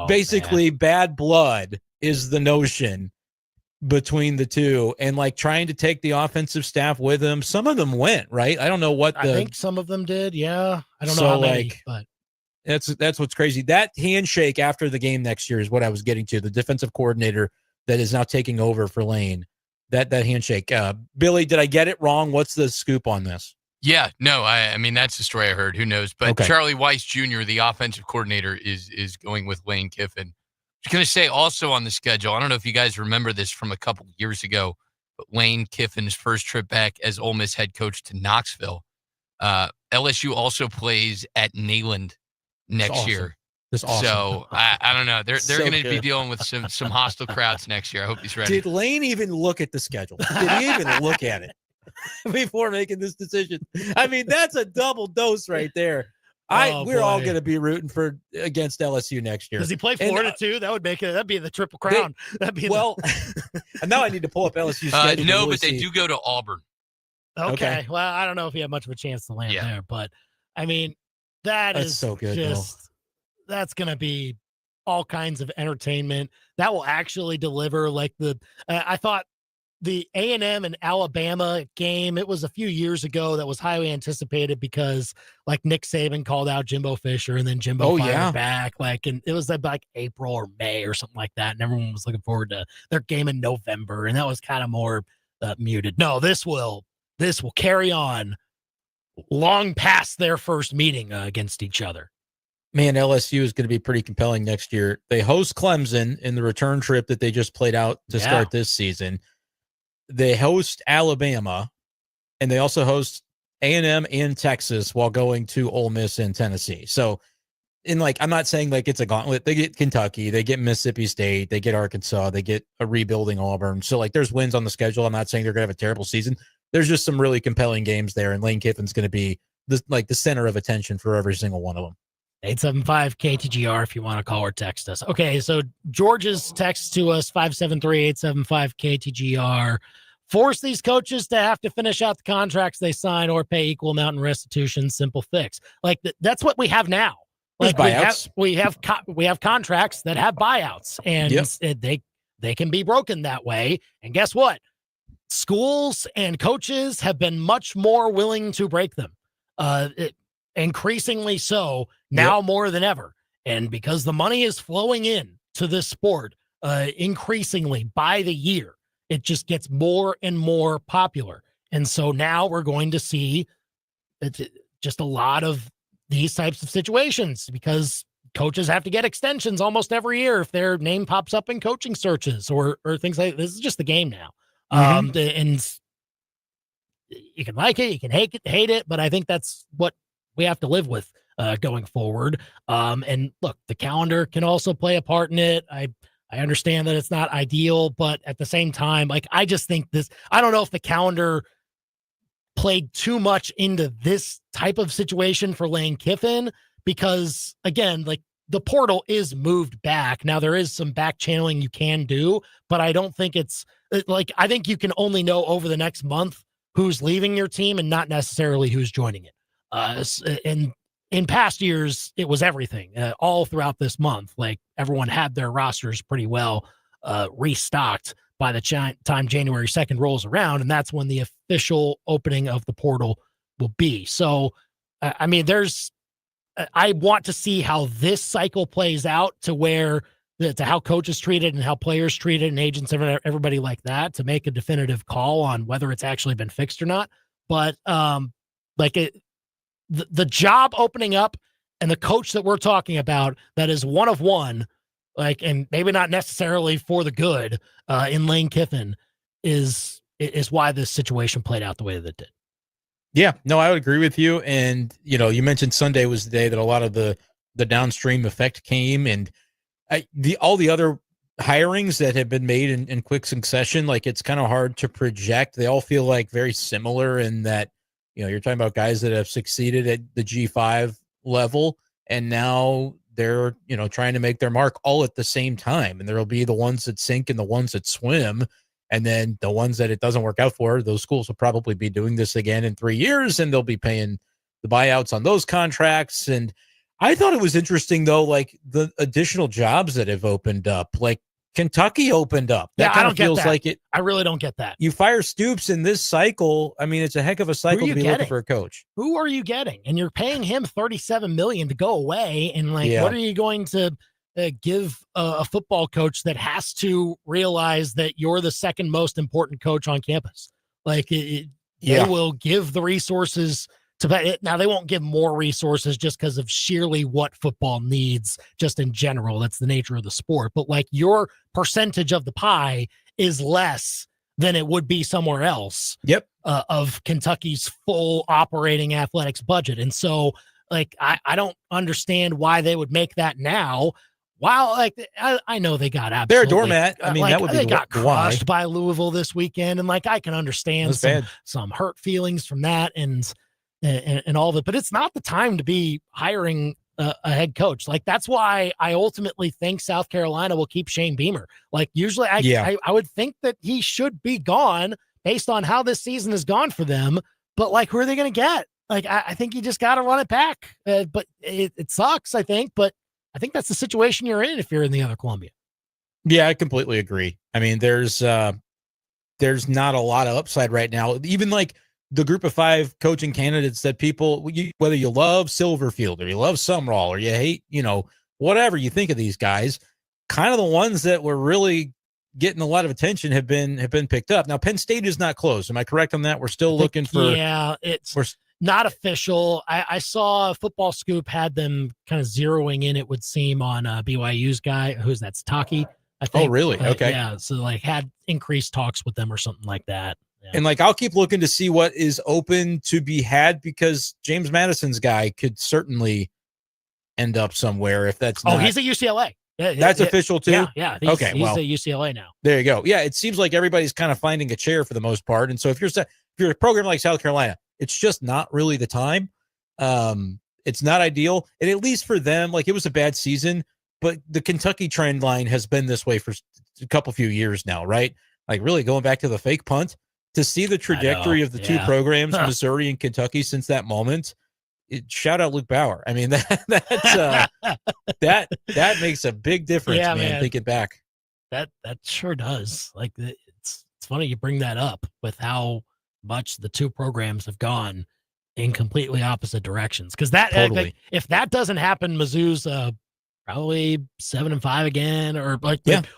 basically, bad blood is the notion between the two, and like trying to take the offensive staff with them. Some of them went, right? I don't know what I think some of them did. Yeah. I don't know how many, but that's what's crazy. That handshake after the game next year is what I was getting to. The defensive coordinator that is now taking over for Lane. That handshake. Billy, did I get it wrong? What's the scoop on this? Yeah, no, I mean, that's the story I heard. Who knows? But Okay. Charlie Weiss Jr., the offensive coordinator, is going with Lane Kiffin. I was going to say also on the schedule, I don't know if you guys remember this from a couple years ago, but Lane Kiffin's first trip back as Ole Miss head coach to Knoxville. LSU also plays at Neyland next year. That's awesome. So I don't know. They're So going to be good. dealing with some hostile crowds next year. I hope he's ready. Did Lane even look at the schedule? Did he even look at it before making this decision? I mean, that's a double dose right there. We're all going to be rooting for against LSU next year. Does he play Florida too? That would make it. That'd be the triple crown. That'd be and now I need to pull up LSU schedule. No, but they do go to Auburn. Okay. Well, I don't know if he had much of a chance to land there, but I mean, that's so good. That's going to be all kinds of entertainment. That will actually deliver. Like I thought the A&M and Alabama game, it was a few years ago that was highly anticipated because like Nick Saban called out Jimbo Fisher and then Jimbo fired back. Like, and it was like April or May or something like that. And everyone was looking forward to their game in November. And that was kind of more muted. No, this will carry on long past their first meeting against each other. Man, LSU is going to be pretty compelling next year. They host Clemson in the return trip that they just played out to start this season. They host Alabama, and they also host A&M and Texas while going to Ole Miss and Tennessee. So, I'm not saying like it's a gauntlet. They get Kentucky, they get Mississippi State, they get Arkansas, they get a rebuilding Auburn. So, like, there's wins on the schedule. I'm not saying they're going to have a terrible season. There's just some really compelling games there, and Lane Kiffin's going to be the center of attention for every single one of them. 875-KTGR if you want to call or text us. Okay, so George's text to us, 573-875-KTGR. Force these coaches to have to finish out the contracts they sign or pay equal amount in restitution. Simple fix. Like, that's what we have now. Like, we have contracts that have buyouts, and they can be broken that way. And guess what? Schools and coaches have been much more willing to break them. Increasingly so now more than ever. And because the money is flowing in to this sport increasingly by the year, it just gets more and more popular. And so now we're going to see just a lot of these types of situations because coaches have to get extensions almost every year if their name pops up in coaching searches or things like this. Is just the game now. And you can like it, you can hate it, but I think that's what we have to live with going forward. And look, the calendar can also play a part in it. I understand that it's not ideal, but at the same time, like, I just think I don't know if the calendar played too much into this type of situation for Lane Kiffin, because again, like, the portal is moved back. Now there is some back channeling you can do, but I don't think it's like, I think you can only know over the next month who's leaving your team and not necessarily who's joining it. And in past years, it was everything all throughout this month. Like, everyone had their rosters pretty well restocked by the time January 2nd rolls around. And that's when the official opening of the portal will be. So, I mean, I want to see how this cycle plays out to how coaches treated and how players treated and agents, everybody like that, to make a definitive call on whether it's actually been fixed or not. But the job opening up and the coach that we're talking about that is one of one, like, and maybe not necessarily for the good in Lane Kiffin is why this situation played out the way that it did. Yeah, no, I would agree with you. And, you mentioned Sunday was the day that a lot of the downstream effect came, and all the other hirings that have been made in quick succession, like, it's kind of hard to project. They all feel like very similar in that, you're talking about guys that have succeeded at the G5 level, and now they're, trying to make their mark all at the same time. And there'll be the ones that sink and the ones that swim. And then the ones that it doesn't work out for, those schools will probably be doing this again in 3 years, and they'll be paying the buyouts on those contracts. And I thought it was interesting, though, like the additional jobs that have opened up, like Kentucky opened up. That kind of feels like it. I really don't get that. You fire Stoops in this cycle. I mean, it's a heck of a cycle to be looking for a coach. Who are you getting? And you're paying him $37 million to go away. And what are you going to give a football coach that has to realize that you're the second most important coach on campus? Like they will give the resources to pay. Now they won't give more resources just because of sheerly what football needs just in general. That's the nature of the sport. But like your percentage of the pie is less than it would be somewhere else. Yep. Of Kentucky's full operating athletics budget. And so like, I don't understand why they would make that now. Wow. Like I know they got absolutely. They're a doormat. I mean, that would be they got crushed by Louisville this weekend. And like, I can understand some hurt feelings from that and all of it, but it's not the time to be hiring a head coach. Like, that's why I ultimately think South Carolina will keep Shane Beamer. Like, usually I would think that he should be gone based on how this season has gone for them. But like, who are they going to get? Like, I think you just got to run it back. But it sucks, I think. But I think that's the situation you're in if you're in the other Columbia. Yeah, I completely agree. I mean, there's not a lot of upside right now. Even like the group of 5 coaching candidates that people, whether you love Silverfield or you love Sumrall or you hate, whatever you think of these guys, kind of the ones that were really getting a lot of attention have been picked up. Now, Penn State is not closed. Am I correct on that? We're still looking for. Yeah, it's not official. I saw Football Scoop had them kind of zeroing in, it would seem, on BYU's guy. Who's that? Taki, I think. Oh, really? Okay. Yeah. So like had increased talks with them or something like that. Yeah. And like, I'll keep looking to see what is open to be had, because James Madison's guy could certainly end up somewhere if that's not. Oh, he's at UCLA. Yeah, that's official too? Yeah. He's at UCLA now. There you go. Yeah, it seems like everybody's kind of finding a chair for the most part. And so if you're a program like South Carolina, it's just not really the time. It's not ideal. And at least for them, like, it was a bad season, but the Kentucky trend line has been this way for a few years now, right? Like, really going back to the fake punt, to see the trajectory of the two programs, Missouri and Kentucky, since that moment. Shout out Luke Bauer. I mean, that makes a big difference, man. Thinking back, that sure does. Like, it's funny you bring that up with how much the two programs have gone in completely opposite directions. Because totally. If that doesn't happen, Mizzou's probably 7-5 again,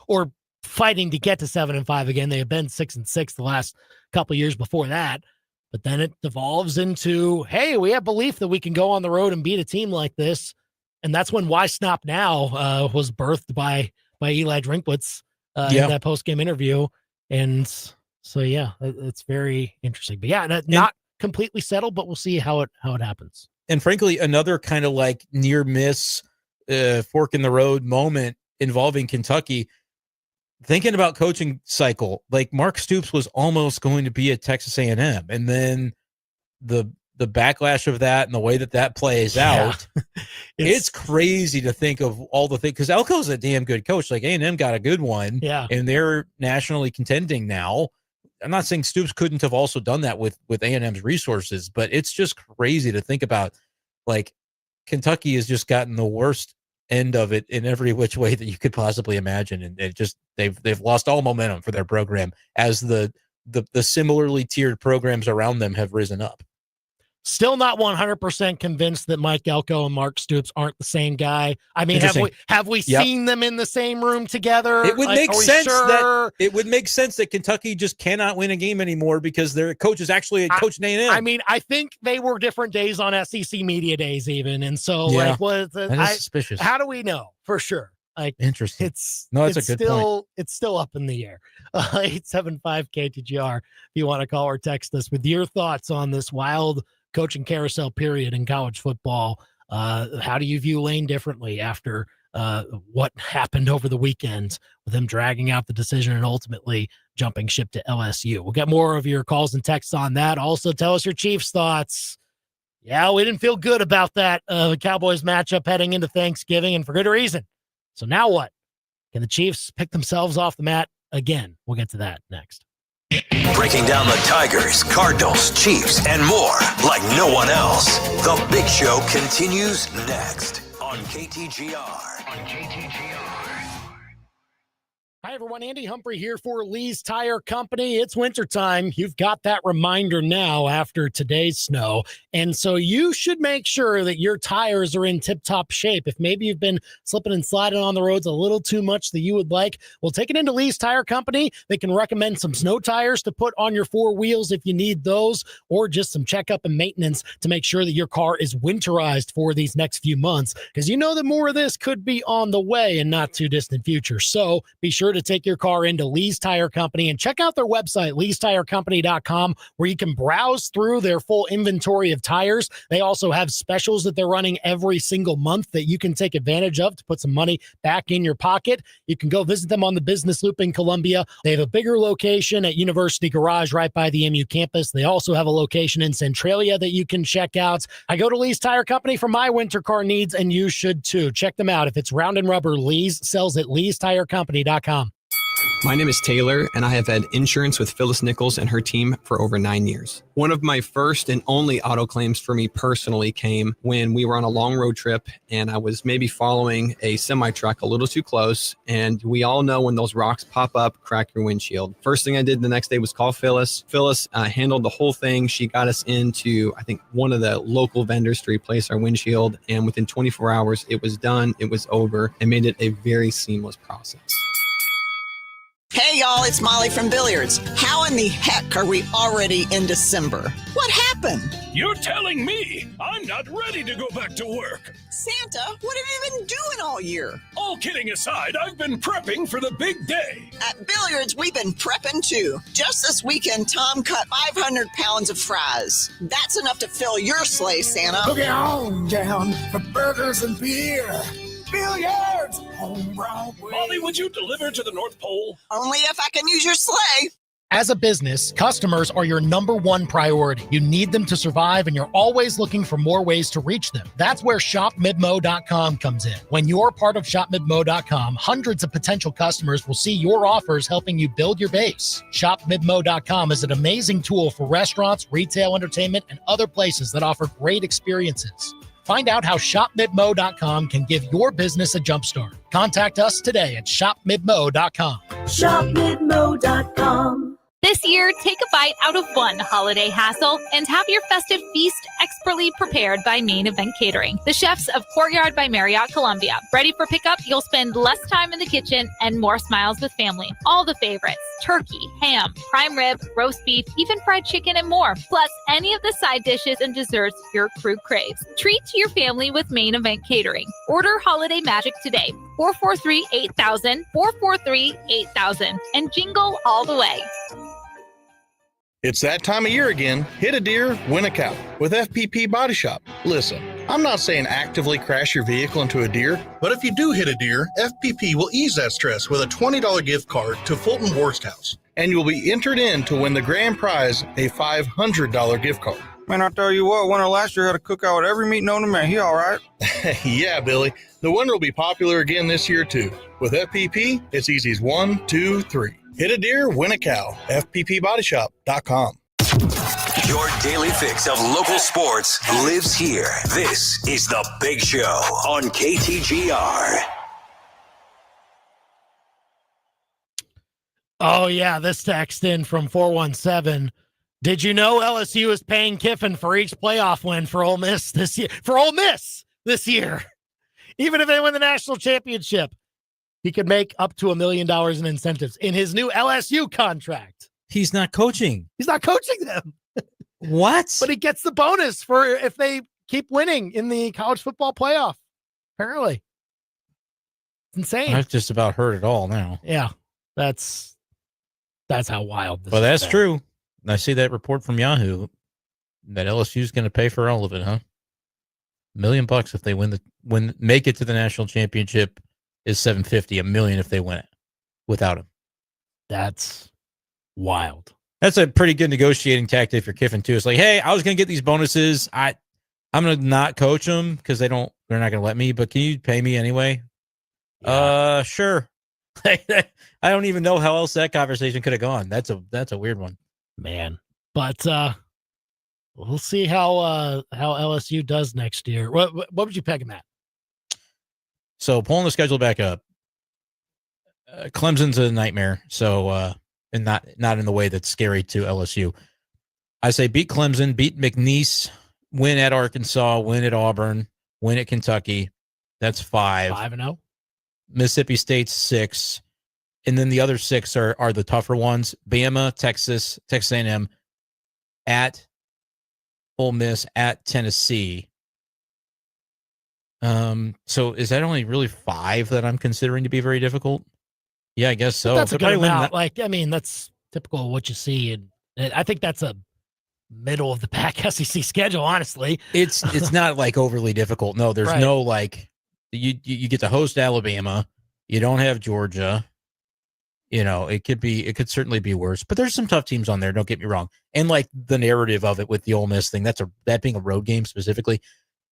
or fighting to get to 7-5 again. They have been 6-6 the last couple of years before that. But then it devolves into, hey, we have belief that we can go on the road and beat a team like this. And that's when Why Snop Now was birthed by Eli Drinkwitz in that post-game interview. And so, yeah, it's very interesting. But yeah, not completely settled, but we'll see how it happens. And frankly, another kind of like near miss, fork in the road moment involving Kentucky. Thinking about coaching cycle, like Mark Stoops was almost going to be at Texas A&M, and then the backlash of that and the way that plays out, it's crazy to think of all the things, because Elko's a damn good coach. Like, A&M got a good one, and they're nationally contending now. I'm not saying Stoops couldn't have also done that with A&M's resources, but it's just crazy to think about. Like, Kentucky has just gotten the worst end of it in every which way that you could possibly imagine, and it just they've lost all momentum for their program as the similarly tiered programs around them have risen up. Still not 100% convinced that Mike Elko and Mark Stoops aren't the same guy. I mean, have we seen them in the same room together? It would make sense that Kentucky just cannot win a game anymore because their coach is actually a coach in A&M. I mean, I think they were different days on SEC media days even, and so that is suspicious. How do we know for sure? Like, interesting. It's a good point. It's still up in the air. 875 KTGR. If you want to call or text us with your thoughts on this wild coaching carousel period in college football. How do you view Lane differently after what happened over the weekend with him dragging out the decision and ultimately jumping ship to LSU? We'll get more of your calls and texts on that. Also, tell us your Chiefs thoughts. Yeah, we didn't feel good about that Cowboys matchup heading into Thanksgiving, and for good reason. So now what? Can the Chiefs pick themselves off the mat again. We'll get to that next. Breaking down the Tigers, Cardinals, Chiefs, and more like no one else. The Big Show continues next on KTGR. Hi, everyone. Andy Humphrey here for Lee's Tire Company. It's wintertime. You've got that reminder now after today's snow. And so you should make sure that your tires are in tip-top shape. If maybe you've been slipping and sliding on the roads a little too much that you would like, well, take it into Lee's Tire Company. They can recommend some snow tires to put on your four wheels if you need those, or just some checkup and maintenance to make sure that your car is winterized for these next few months, because you know that more of this could be on the way in not too distant future. So be sure to take your car into Lee's Tire Company and check out their website, leestirecompany.com, where you can browse through their full inventory of tires. They also have specials that they're running every single month that you can take advantage of to put some money back in your pocket. You can go visit them on the Business Loop in Columbia. They have a bigger location at University Garage right by the MU campus. They also have a location in Centralia that you can check out. I go to Lee's Tire Company for my winter car needs, and you should too. Check them out. If it's round and rubber, Lee's sells at leestirecompany.com. My name is Taylor, and I have had insurance with Phyllis Nichols and her team for over 9 years. One of my first and only auto claims for me personally came when we were on a long road trip, and I was maybe following a semi-truck a little too close, and we all know when those rocks pop up, crack your windshield. First thing I did the next day was call Phyllis. Phyllis handled the whole thing. She got us into, I think, one of the local vendors to replace our windshield, and within 24 hours, it was done, it was over, and made it a very seamless process. Hey, y'all, it's Molly from Billiards. How in the heck are we already in December? What happened? You're telling me I'm not ready to go back to work. Santa, what have you been doing all year? All kidding aside, I've been prepping for the big day. At Billiards, we've been prepping too. Just this weekend, Tom cut 500 pounds of fries. That's enough to fill your sleigh, Santa. Boogie on down for burgers and beer. Billiards on Broadway. Molly, would you deliver to the North Pole? Only if I can use your sleigh. As a business, customers are your number one priority. You need them to survive, and you're always looking for more ways to reach them. That's where ShopMidmo.com comes in. When you're part of ShopMidmo.com, hundreds of potential customers will see your offers helping you build your base. ShopMidmo.com is an amazing tool for restaurants, retail, entertainment, and other places that offer great experiences. Find out how ShopMidmo.com can give your business a jumpstart. Contact us today at ShopMidmo.com. ShopMidmo.com. This year, take a bite out of one holiday hassle and have your festive feast expertly prepared by Main Event Catering, the chefs of Courtyard by Marriott Columbia. Ready for pickup? You'll spend less time in the kitchen and more smiles with family. All the favorites: turkey, ham, prime rib, roast beef, even fried chicken, and more. Plus, any of the side dishes and desserts your crew craves. Treat to your family with Main Event Catering. Order Holiday Magic today. 443-8000, 443-8000, and jingle all the way. It's that time of year again. Hit a deer, win a cow with FPP Body Shop. Listen, I'm not saying actively crash your vehicle into a deer, but if you do hit a deer, FPP will ease that stress with a $20 gift card to Fulton Worst House. And you'll be entered in to win the grand prize, a $500 gift card. Man, I tell you what, winner last year had a cookout at every meet known to man. He all right? Yeah, Billy. The winner will be popular again this year, too. With FPP, it's easy as 1, 2, 3. Hit a deer, win a cow. FPPBodyShop.com. Your daily fix of local sports lives here. This is The Big Show on KTGR. Oh, yeah, this text in from 417. Did you know LSU is paying Kiffin for each playoff win for Ole Miss this year? For Ole Miss this year. Even if they win the national championship, he could make up to $1 million in incentives in his new LSU contract. He's not coaching. He's not coaching them. What? But he gets the bonus for if they keep winning in the college football playoff. Apparently. It's insane. I've just about heard it all now. Yeah. That's how wild this is. Well, that's true. I see that report from Yahoo that LSU is going to pay for all of it, huh? $1 million if they make it to the national championship is $750. $1 million if they win it without him. That's wild. That's a pretty good negotiating tactic for Kiffin too. It's like, hey, I was going to get these bonuses. I'm going to not coach them because they're not going to let me. But can you pay me anyway? Yeah. Sure. I I don't even know how else that conversation could have gone. That's a weird one, man. But we'll see how LSU does next year. What would you peg him at? So pulling the schedule back up, Clemson's a nightmare. So and not in the way that's scary to LSU. I say beat Clemson, beat McNeese, win at Arkansas, win at Auburn, win at Kentucky. That's 5. 5-0. Mississippi State's 6. And then the other 6 are the tougher ones. Bama, Texas, Texas A&M, at Ole Miss, at Tennessee. So is that only really 5 that I'm considering to be very difficult? Yeah, I guess so. But that's a good amount. That's typical of what you see. And I think that's a middle of the pack SEC schedule, honestly. It's not like overly difficult. No, there's right. no like you get to host Alabama. You don't have Georgia. It could certainly be worse, but there's some tough teams on there. Don't get me wrong. And like the narrative of it with the Ole Miss thing, that being a road game specifically,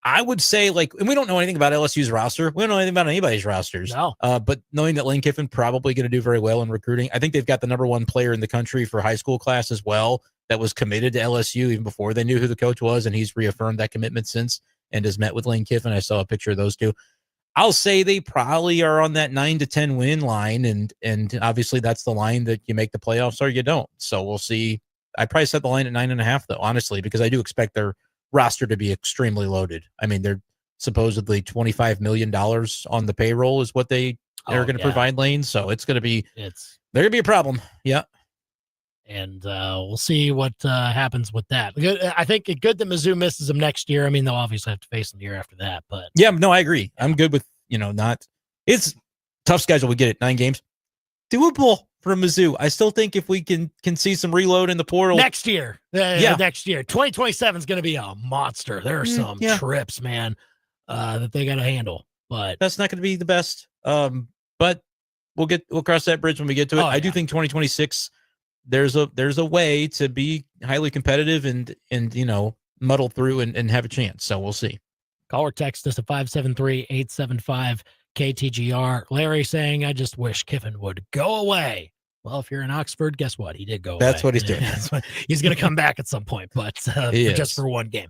I would say and we don't know anything about LSU's roster. We don't know anything about anybody's rosters. No. But knowing that Lane Kiffin probably going to do very well in recruiting, I think they've got the number 1 player in the country for high school class as well that was committed to LSU even before they knew who the coach was, and he's reaffirmed that commitment since and has met with Lane Kiffin. I saw a picture of those two. I'll say they probably are on that 9 to 10 win line, and obviously that's the line that you make the playoffs or you don't. So we'll see. I probably set the line at 9.5 though, honestly, because I do expect their roster to be extremely loaded. I mean, they're supposedly $25 million on the payroll is what they are going to provide Lane. So it's going to be they're going to be a problem. Yeah. And we'll see what happens with that. I think it's good that Mizzou misses them next year. I mean, they'll obviously have to face them the year after that. But yeah, no, I agree. I'm good with it's tough schedule. We get it, 9 games, doable for Mizzou. I still think if we can see some reload in the portal next year, next year, 2027 is going to be a monster. There are some trips, man, that they got to handle. But that's not going to be the best. But we'll cross that bridge when we get to it. I do think 2026. There's a way to be highly competitive and muddle through and have a chance. So we'll see. Call or text us at 573-875-KTGR. Larry saying, I just wish Kiffin would go away. Well, if you're in Oxford, guess what? He did go away. That's what he's doing. He's going to come back at some point, but just for one game.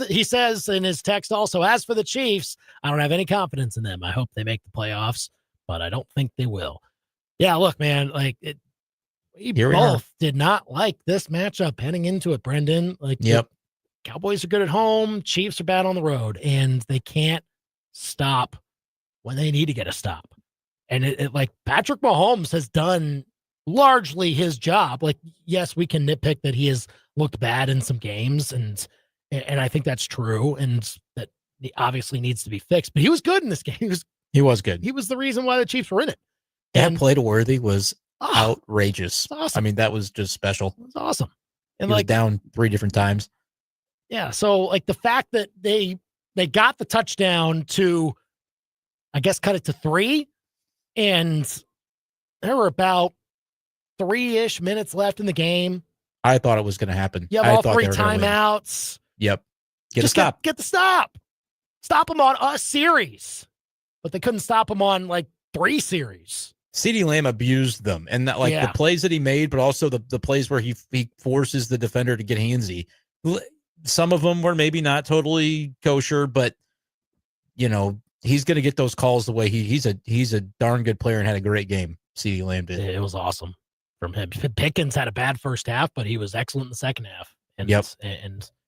He says in his text also, as for the Chiefs, I don't have any confidence in them. I hope they make the playoffs, but I don't think they will. Yeah, look, man, we both did not like this matchup heading into it, Brendan. Yep. Cowboys are good at home. Chiefs are bad on the road, and they can't stop when they need to get a stop. And Patrick Mahomes has done largely his job. Yes, we can nitpick that he has looked bad in some games, and I think that's true, and that he obviously needs to be fixed. But he was good in this game. He was good. He was the reason why the Chiefs were in it. That play to Worthy was outrageous. Awesome. I mean, that was just special. It was awesome. And he was down 3 different times. Yeah. So the fact that they got the touchdown to, I guess, cut it to 3, and there were about 3-ish minutes left in the game. I thought it was going to happen. You have all 3 timeouts. Yep. Get the stop. Get the stop. Stop them on a series. But they couldn't stop them on 3 series. CeeDee Lamb abused them, and that the plays that he made, but also the plays where he forces the defender to get handsy. Some of them were maybe not totally kosher, but he's going to get those calls the way he's a darn good player and had a great game. CeeDee Lamb did. It was awesome from him. Pickens had a bad first half, but he was excellent in the second half, and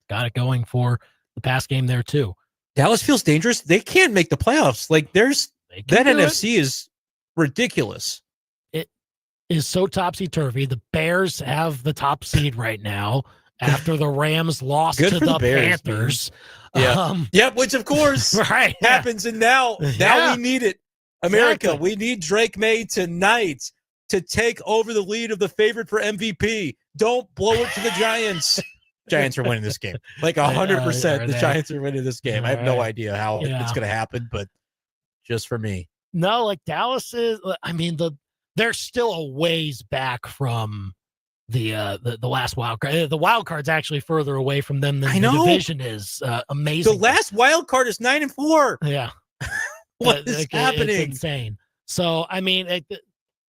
got it going for the pass game there too. Dallas feels dangerous. They can't make the playoffs. That NFC is ridiculous. It is so topsy-turvy. The Bears have the top seed right now after the Rams lost to the Panthers. Yeah. Which of course happens. And now we need it. America, we need Drake May tonight to take over the lead of the favorite for MVP. Don't blow it to the Giants. Giants are winning this game. 100%. The Giants are winning this game. I have no idea how it's going to happen, but just for me. No, Dallas is. I mean, they're still a ways back from the last wild card. The wild card's actually further away from them than the division is. Amazing. The last wild card is 9-4. Yeah. What is happening? It's insane. So I mean,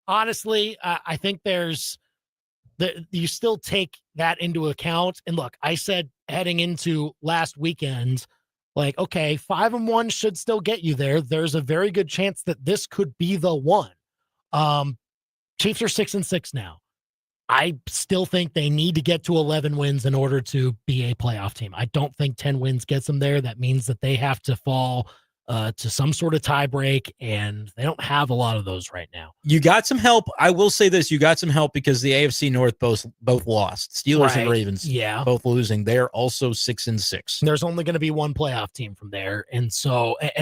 honestly, I think you still take that into account. And look, I said heading into last weekend, like, okay, 5-1 should still get you there. There's a very good chance that this could be the one. Chiefs are 6-6 now. I still think they need to get to 11 wins in order to be a playoff team. I don't think 10 wins gets them there. That means that they have to fall to some sort of tie break, and they don't have a lot of those right now. You got some help. I will say this. You got some help because the AFC North both lost. Steelers and Ravens both losing. They're also 6-6. There's only going to be one playoff team from there. And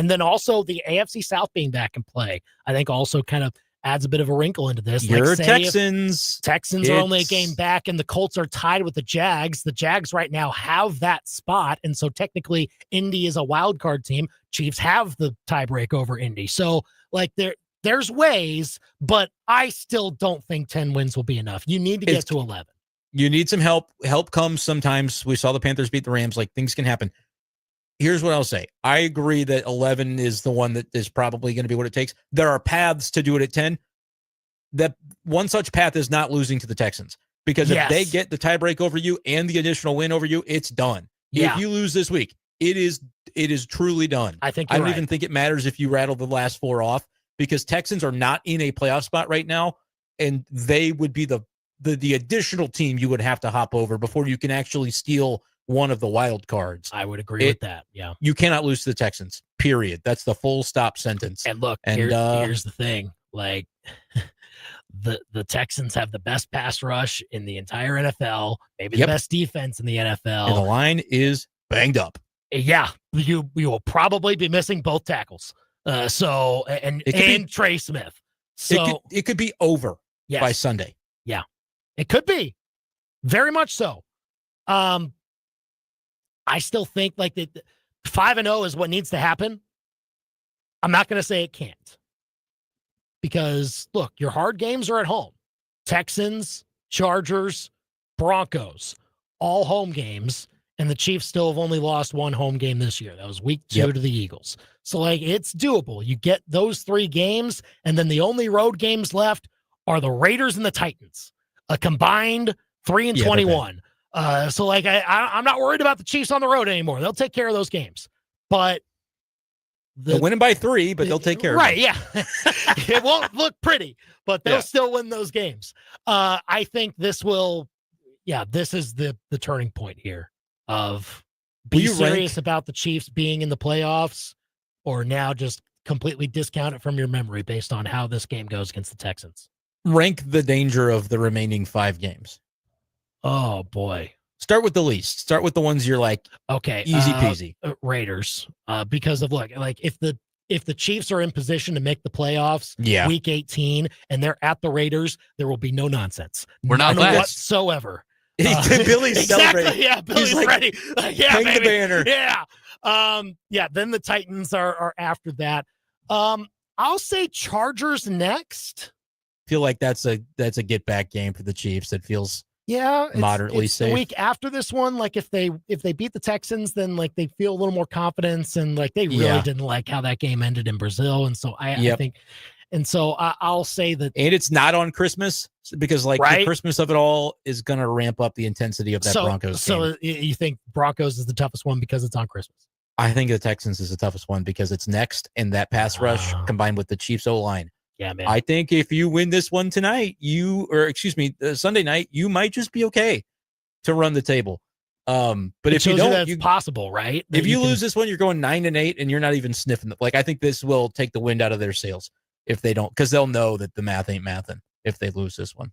then also the AFC South being back in play, I think also kind of adds a bit of a wrinkle into this. Your Texans. Texans are only a game back, and the Colts are tied with the Jags. The Jags right now have that spot, and so technically Indy is a wild card team. Chiefs have the tiebreak over Indy. So, like, there's ways, but I still don't think 10 wins will be enough. You need to get to 11. You need some help. Help comes sometimes. We saw the Panthers beat the Rams. Like, things can happen. Here's what I'll say. I agree that 11 is the one that is probably going to be what it takes. There are paths to do it at 10. That one such path is not losing to the Texans, because if they get the tiebreak over you and the additional win over you, it's done. Yeah. If you lose this week, it is truly done. I think I don't even think it matters if you rattle the last 4 off, because Texans are not in a playoff spot right now, and they would be the additional team you would have to hop over before you can actually steal one of the wild cards. I would agree with that. Yeah. You cannot lose to the Texans, period. That's the full stop sentence. And look, here's the thing. Like, the Texans have the best pass rush in the entire NFL, maybe the best defense in the NFL. And the line is banged up. Yeah. You will probably be missing both tackles. And Trey Smith. So it could be over by Sunday. Yeah. It could be. Very much so. I still think like the 5-0 is what needs to happen. I'm not going to say it can't, because look, your hard games are at home. Texans, Chargers, Broncos, all home games, and the Chiefs still have only lost one home game this year. That was week 2 to the Eagles. So like, it's doable. You get those 3 games, and then the only road games left are the Raiders and the Titans, a combined 3-21. So like, I'm not worried about the Chiefs on the road anymore. They'll take care of those games, but they're winning by 3, but they'll take care of it. Right. Yeah. It won't look pretty, but they'll still win those games. I think this is the turning point here of be serious about the Chiefs being in the playoffs, or now just completely discount it from your memory based on how this game goes against the Texans. Rank the danger of the remaining 5 games. Oh boy. Start with the least. Start with the ones you're like, okay, easy peasy. Raiders, because of like if the Chiefs are in position to make the playoffs, week 18, and they're at the Raiders, there will be no nonsense. We're not none whatsoever. Billy's celebrating. Yeah, Billy's like, ready. Yeah, hang baby. the banner. Yeah. Then the Titans are after that. I'll say Chargers next. Feel like that's a get back game for the Chiefs. That feels moderately it's safe. The week after this one, like if they beat the Texans, then like they feel a little more confidence, and like they really didn't like how that game ended in Brazil, and so I think, and so I'll say that, and it's not on Christmas, because like the Christmas of it all is going to ramp up the intensity of that Broncos game. So you think Broncos is the toughest one because it's on Christmas? I think the Texans is the toughest one because it's next, and that pass rush combined with the Chiefs O-line. Yeah, man. I think if you win this one tonight, Sunday night, you might just be okay to run the table. But if you don't, that's possible, right? If you lose this one, you're going 9-8, and you're not even sniffing it. Like, I think this will take the wind out of their sails if they don't, because they'll know that the math ain't mathin' if they lose this one.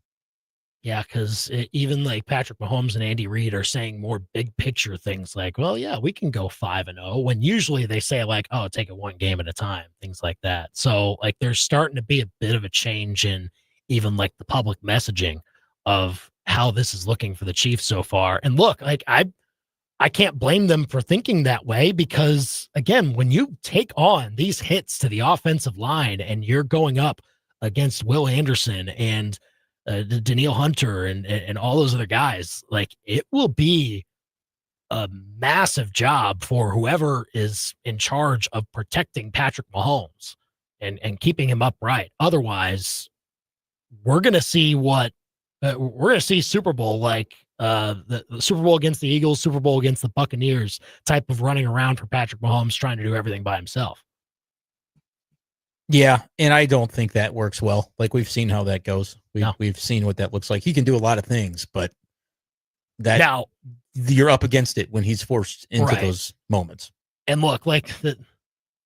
Yeah, because even like Patrick Mahomes and Andy Reid are saying more big picture things like, well, yeah, we can go 5-0, when usually they say like, oh, take it one game at a time, things like that. So like there's starting to be a bit of a change in even like the public messaging of how this is looking for the Chiefs so far. And look, like I can't blame them for thinking that way, because again, when you take on these hits to the offensive line and you're going up against Will Anderson and Danielle Hunter and all those other guys, like it will be a massive job for whoever is in charge of protecting Patrick Mahomes and keeping him upright. Otherwise, we're going to see we're going to see Super Bowl like the Super Bowl against the Eagles, Super Bowl against the Buccaneers type of running around for Patrick Mahomes trying to do everything by himself. Yeah, and I don't think that works well. Like, we've seen how that goes. We've seen what that looks like. He can do a lot of things, but now you're up against it when he's forced into those moments. And look, like the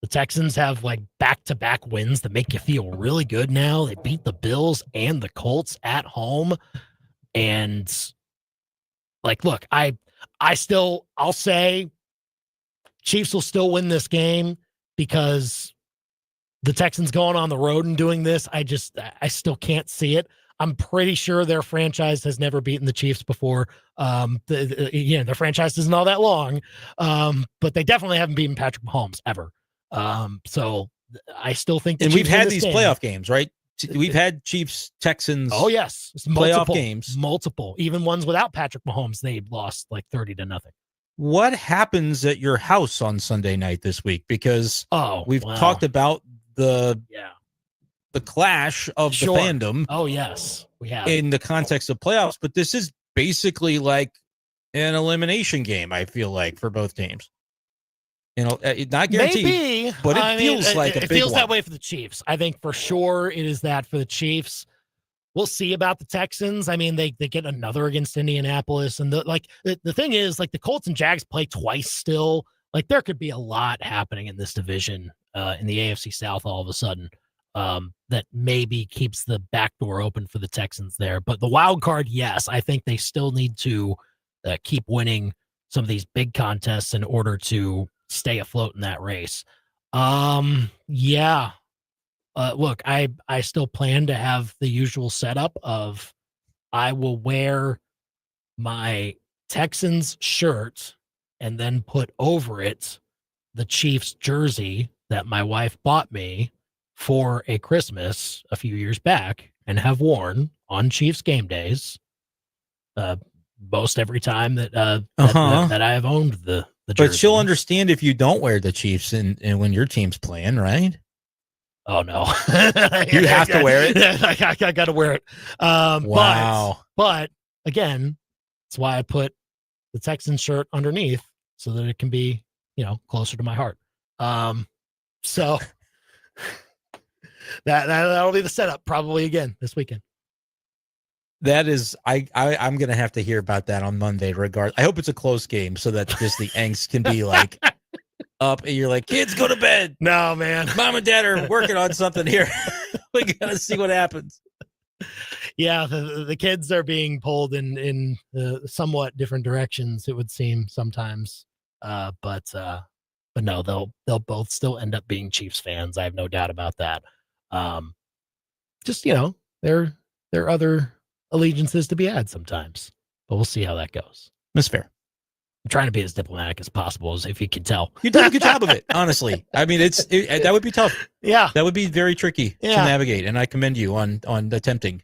Texans have like back-to-back wins that make you feel really good now. They beat the Bills and the Colts at home. And like, look, I'll say Chiefs will still win this game because the Texans going on the road and doing this, I still can't see it. I'm pretty sure their franchise has never beaten the Chiefs before. Their franchise isn't all that long, but they definitely haven't beaten Patrick Mahomes ever. So I still think. And we've had these playoff games, right? We've had Chiefs Texans. Oh yes, playoff games, multiple, even ones without Patrick Mahomes. They lost like 30-0. What happens at your house on Sunday night this week? Because we've talked about the clash of the fandom. Oh yes, we have in the context of playoffs, but this is basically like an elimination game. I feel like for both teams, not guaranteed, maybe, but it feels like a big feels one. that way for the Chiefs. I think for sure it is that for the Chiefs. We'll see about the Texans. I mean, they get another against Indianapolis, and the thing is, like, the Colts and Jags play twice still. Like, there could be a lot happening in this division in the AFC South all of a sudden. That maybe keeps the back door open for the Texans there. But the wild card, yes, I think they still need to keep winning some of these big contests in order to stay afloat in that race. Look, I still plan to have the usual setup of I will wear my Texans shirt and then put over it the Chiefs jersey that my wife bought me for a Christmas a few years back and have worn on Chiefs game days most every time that I have owned the jersey. But she'll understand if you don't wear the Chiefs and when your team's playing, right? Oh no. You have to wear it. I got to wear it. Wow. But again, that's why I put the Texans shirt underneath so that it can be, closer to my heart. So that'll be the setup probably again this weekend. That is, I'm going to have to hear about that on Monday. I hope it's a close game so that just the angst can be like up and you're like, kids, go to bed. No, man. Mom and dad are working on something here. We got to see what happens. Yeah, the kids are being pulled in somewhat different directions, it would seem sometimes. But no, they'll both still end up being Chiefs fans. I have no doubt about that. Just, there are other allegiances to be had sometimes, but we'll see how that goes. That's fair. I'm trying to be as diplomatic as possible, as if you can tell. You did a good job of it, honestly. I mean, that would be tough. Yeah, that would be very tricky to navigate, and I commend you on attempting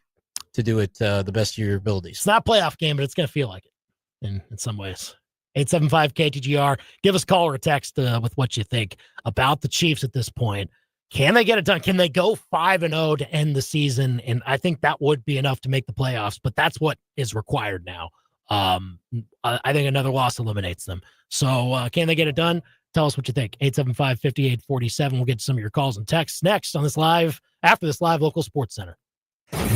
to do it the best of your abilities. It's not a playoff game, but it's going to feel like it in some ways. 875-KTGR. Give us a call or a text with what you think about the Chiefs at this point. Can they get it done? Can they go 5-0 to end the season? And I think that would be enough to make the playoffs, but that's what is required now. I think another loss eliminates them. So can they get it done? Tell us what you think. 875-5847. We'll get to some of your calls and texts next after this live local sports center.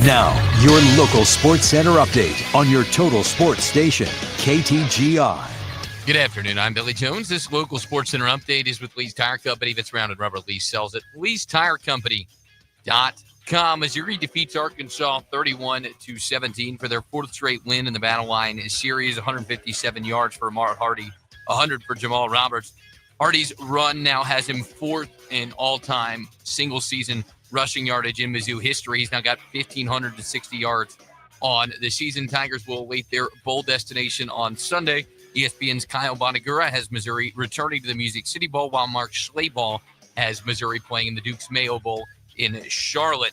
Now, your local sports center update on your total sports station, KTGR. Good afternoon. I'm Billy Jones. This local sports center update is with Lee's Tire Company. If it's rounded rubber, Lee sells it. Lee'sTireCompany.com. Missouri defeats Arkansas 31-17 for their fourth straight win in the Battle Line series. 157 yards for Amar Hardy, 100 for Jamal Roberts. Hardy's run now has him fourth in all-time single-season rushing yardage in Mizzou history. He's now got 1,560 yards on the season. Tigers will await their bowl destination on Sunday. ESPN's Kyle Bonagura has Missouri returning to the Music City Bowl, while Mark Schlaball has Missouri playing in the Duke's Mayo Bowl in Charlotte.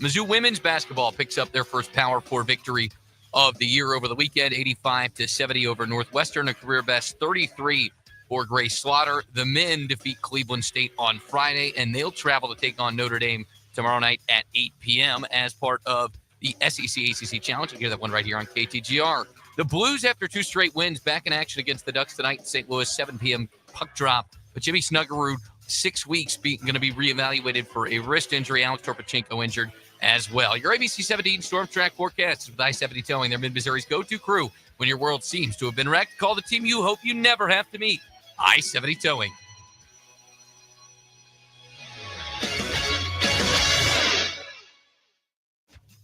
Mizzou women's basketball picks up their first Power 4 victory of the year over the weekend, 85-70 over Northwestern, a career best 33 for Grace Slaughter. The men defeat Cleveland State on Friday, and they'll travel to take on Notre Dame tomorrow night at 8 p.m. as part of the SEC-ACC Challenge. You'll hear that one right here on KTGR. The Blues, after 2 straight wins, back in action against the Ducks tonight in St. Louis, 7 p.m. puck drop. But Jimmy Snuggerud, 6 weeks, going to be reevaluated for a wrist injury. Alex Torpachenko injured as well. Your ABC 17 Storm Track forecast is with I-70 Towing. They're Mid-Missouri's go-to crew when your world seems to have been wrecked. Call the team you hope you never have to meet. I-70 Towing.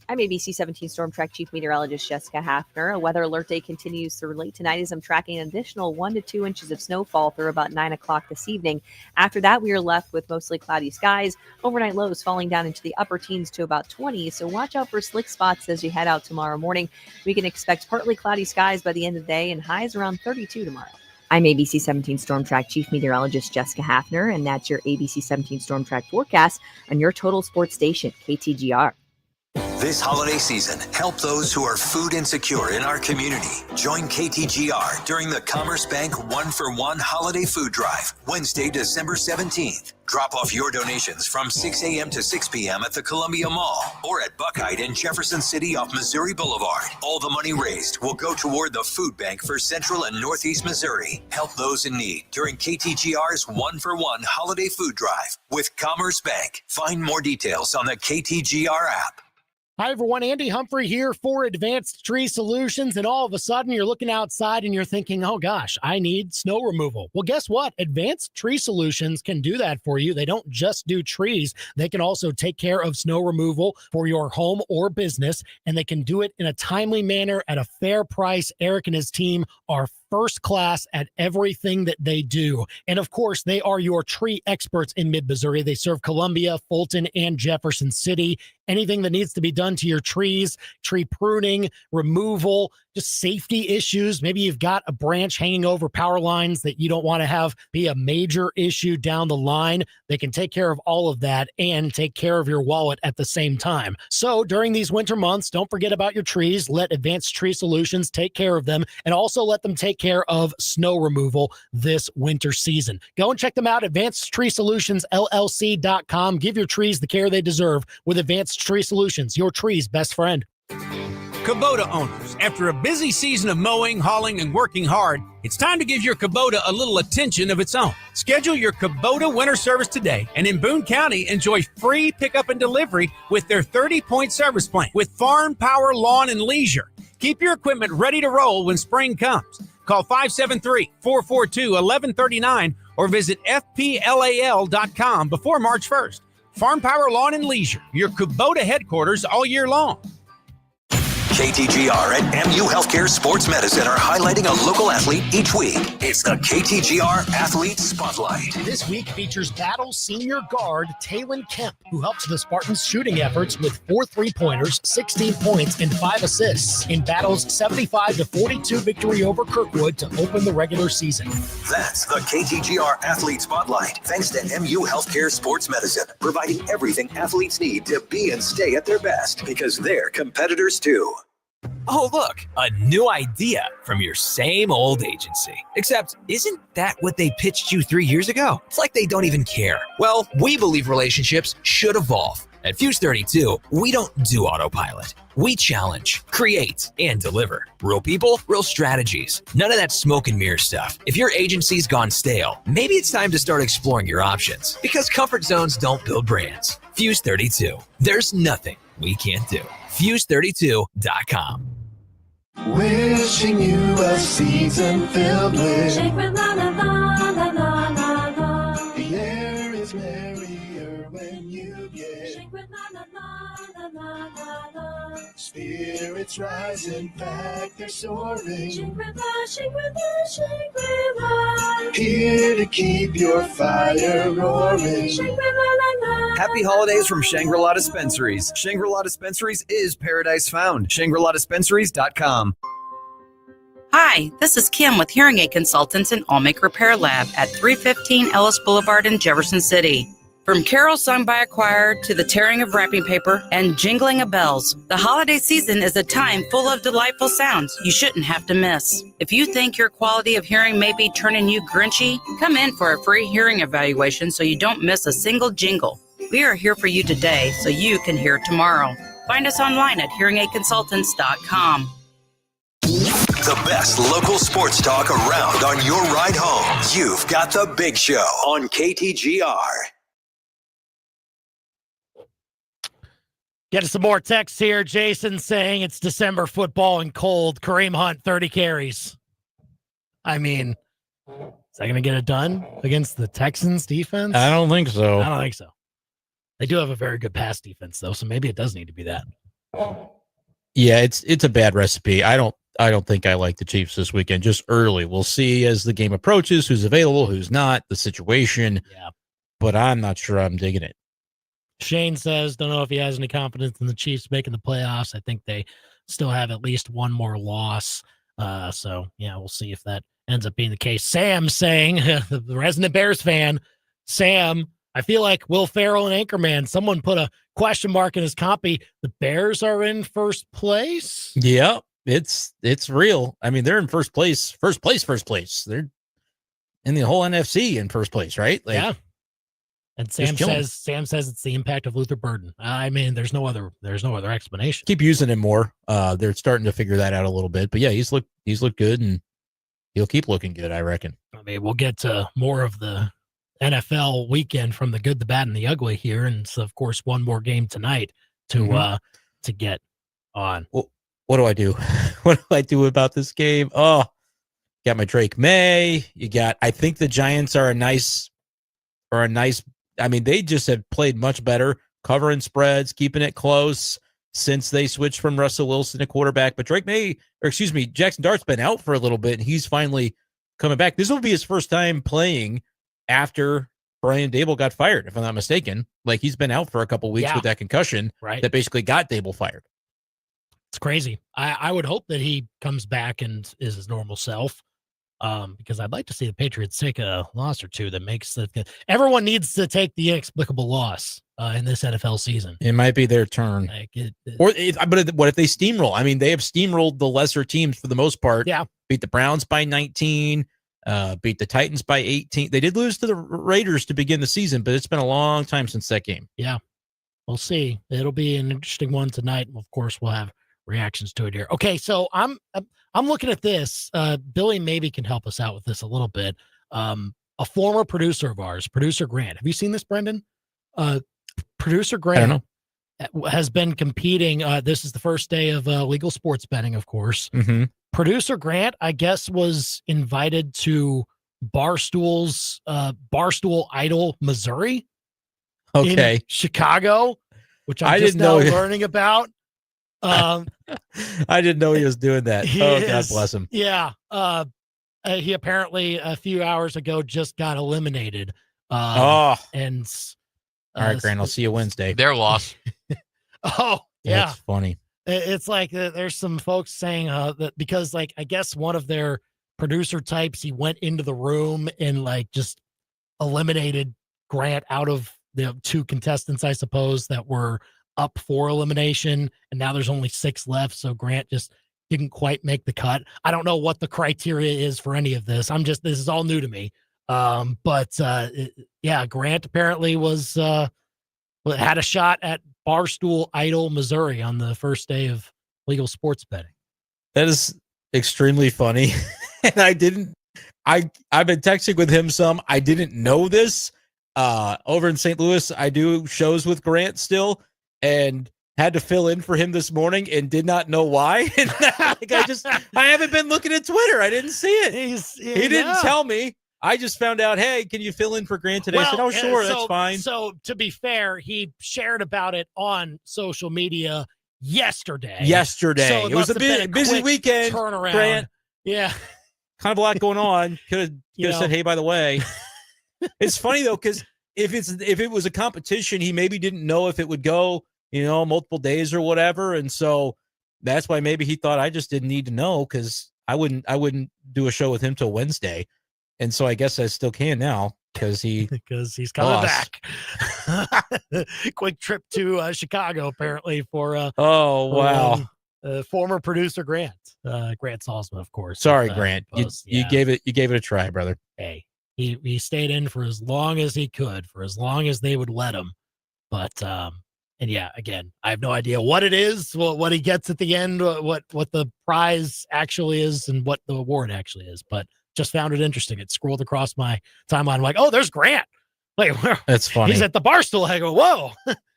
I'm ABC 17 Storm Track Chief Meteorologist Jessica Hafner. A weather alert day continues through late tonight as I'm tracking an additional 1 to 2 inches of snowfall through about 9 o'clock this evening. After that, we are left with mostly cloudy skies. Overnight lows falling down into the upper teens to about 20, so watch out for slick spots as you head out tomorrow morning. We can expect partly cloudy skies by the end of the day and highs around 32 tomorrow. I'm ABC 17 Storm Track Chief Meteorologist Jessica Hafner, and that's your ABC 17 Storm Track forecast on your total sports station, KTGR. This holiday season, help those who are food insecure in our community. Join KTGR during the Commerce Bank 1-for-1 Holiday Food Drive, Wednesday, December 17th. Drop off your donations from 6 a.m. to 6 p.m. at the Columbia Mall or at Buckeye in Jefferson City off Missouri Boulevard. All the money raised will go toward the food bank for Central and Northeast Missouri. Help those in need during KTGR's 1-for-1 Holiday Food Drive with Commerce Bank. Find more details on the KTGR app. Hi, everyone. Andy Humphrey here for Advanced Tree Solutions. And all of a sudden, you're looking outside and you're thinking, oh, gosh, I need snow removal. Well, guess what? Advanced Tree Solutions can do that for you. They don't just do trees. They can also take care of snow removal for your home or business, and they can do it in a timely manner at a fair price. Eric and his team are first class at everything that they do. And of course, they are your tree experts in mid-Missouri. They serve Columbia, Fulton, and Jefferson City. Anything that needs to be done to your trees, tree pruning, removal, just safety issues. Maybe you've got a branch hanging over power lines that you don't want to have be a major issue down the line. They can take care of all of that and take care of your wallet at the same time. So during these winter months, don't forget about your trees. Let Advanced Tree Solutions take care of them, and also let them take care of snow removal this winter season. Go and check them out, AdvancedTreeSolutionsLLC.com. Give your trees the care they deserve with Advanced Tree Solutions, your tree's best friend. Kubota owners, after a busy season of mowing, hauling, and working hard, it's time to give your Kubota a little attention of its own. Schedule your Kubota winter service today, and in Boone County, enjoy free pickup and delivery with their 30-point service plan with Farm Power Lawn and Leisure. Keep your equipment ready to roll when spring comes. Call 573-442-1139 or visit FPLAL.com before March 1st. Farm Power Lawn and Leisure, your Kubota headquarters all year long. KTGR and MU Healthcare Sports Medicine are highlighting a local athlete each week. It's the KTGR Athlete Spotlight. This week features Battle senior guard Taylon Kemp, who helps the Spartans' shooting efforts with 4 3-pointers, 16 points, and 5 assists in Battle's 75-42 victory over Kirkwood to open the regular season. That's the KTGR Athlete Spotlight, thanks to MU Healthcare Sports Medicine, providing everything athletes need to be and stay at their best, because they're competitors too. Oh, look, a new idea from your same old agency. Except, isn't that what they pitched you 3 years ago? It's like they don't even care. Well, we believe relationships should evolve. At Fuse 32, we don't do autopilot. We challenge, create, and deliver. Real people, real strategies. None of that smoke and mirror stuff. If your agency's gone stale, maybe it's time to start exploring your options. Because comfort zones don't build brands. Fuse 32. There's nothing we can't do. Fuse32.com. Wishing you a season filled with Shake with la la la la la la la. The air is merrier when you get Shake with la la la la la la la. spirits rise, in fact they're soaring. Shake with la, shake with la, shake with la. Here to keep your fire roaring. Shake with la la la. Happy holidays from Shangri-La Dispensaries. Shangri-La Dispensaries is paradise found. ShangriLaDispensaries.com. Hi, this is Kim with Hearing Aid Consultants and Allmake Repair Lab at 315 Ellis Boulevard in Jefferson City. From carols sung by a choir to the tearing of wrapping paper and jingling of bells, the holiday season is a time full of delightful sounds you shouldn't have to miss. If you think your quality of hearing may be turning you grinchy, come in for a free hearing evaluation so you don't miss a single jingle. We are here for you today so you can hear tomorrow. Find us online at hearingaidconsultants.com. The best local sports talk around on your ride home. You've got The Big Show on KTGR. Getting some more texts here. Jason saying it's December football and cold. Kareem Hunt, 30 carries. I mean, is that going to get it done against the Texans defense? I don't think so. I don't think so. They do have a very good pass defense, though, so maybe it does need to be that. Yeah, it's a bad recipe. I don't think I like the Chiefs this weekend. Just early. We'll see as the game approaches who's available, who's not, the situation. Yeah. But I'm not sure I'm digging it. Shane says, don't know if he has any confidence in the Chiefs making the playoffs. I think they still have at least one more loss. So, yeah, we'll see if that ends up being the case. Sam saying, the resident Bears fan, Sam, I feel like Will Ferrell and Anchorman, someone put a question mark in his copy. The Bears are in first place? Yeah, it's real. I mean, they're in first place. They're in the whole NFC in first place, right? Like, yeah. And Sam says it's the impact of Luther Burden. I mean, there's no other explanation. Keep using him more. They're starting to figure that out a little bit. But yeah, he's looked good, and he'll keep looking good, I reckon. I mean, we'll get to more of the NFL weekend from the good, the bad, and the ugly here, and so of course one more game tonight to get on. Well, what do I do? What do I do about this game? Oh, got my Drake May. I think the Giants are a nice. I mean, they just have played much better, covering spreads, keeping it close since they switched from Russell Wilson to quarterback. But Jackson Dart's been out for a little bit, and he's finally coming back. This will be his first time playing after Brian Dable got fired, if I'm not mistaken. Like, he's been out for a couple weeks with that concussion that basically got Dable fired. It's crazy. I would hope that he comes back and is his normal self. Because I'd like to see the Patriots take a loss or two that makes everyone needs to take the inexplicable loss in this NFL season. It might be their turn. But what if they steamroll? I mean, they have steamrolled the lesser teams for the most part. Yeah. Beat the Browns by 19, beat the Titans by 18. They did lose to the Raiders to begin the season, but it's been a long time since that game. Yeah. We'll see. It'll be an interesting one tonight. Of course, we'll have reactions to it here. Okay, so I'm looking at this. Billy maybe can help us out with this a little bit. A former producer of ours, Producer Grant. Have you seen this, Brendan? Producer Grant has been competing. This is the first day of legal sports betting, of course. Mm-hmm. Producer Grant, I guess, was invited to Barstool Idol, Missouri. Okay. In Chicago, which I'm just now learning about. I didn't know he was doing that. God bless him. Yeah. He apparently a few hours ago just got eliminated. And all right, Grant, I'll see you Wednesday. Their loss. Yeah. That's funny. It's like there's some folks saying that because, like, I guess one of their producer types, he went into the room and like just eliminated Grant out of the two contestants, I suppose, that were up for elimination, and now there's only 6 left, so Grant just didn't quite make the cut. I don't know what the criteria is for any of this. This is all new to me. Grant apparently was had a shot at Barstool Idol, Missouri on the first day of legal sports betting. That is extremely funny. And I've been texting with him some. I didn't know this. Over in St. Louis, I do shows with Grant still, and had to fill in for him this morning and did not know why. And I haven't been looking at Twitter. I didn't see it. He didn't tell me. I just found out, hey, can you fill in for Grant today? I said, sure, that's fine. So to be fair, he shared about it on social media yesterday. So it was a busy weekend. Turnaround. Grant. Yeah. Kind of a lot going on. Could have said, hey, by the way. It's funny though, because if it was a competition, he maybe didn't know if it would go, multiple days or whatever. And so that's why maybe he thought I just didn't need to know, because I wouldn't do a show with him till Wednesday. And so I guess I still can now because he's coming back. Quick trip to Chicago, apparently, for former producer Grant Salzman, of course. Sorry, Grant. You gave it a try, brother. Hey, he stayed in for as long as he could, for as long as they would let him. But and yeah, again, I have no idea what it is, what he gets at the end, what the prize actually is, and what the award actually is. But just found it interesting. It scrolled across my timeline. I'm like, oh, there's Grant. Like, that's funny. He's at the Barstool. I go, whoa.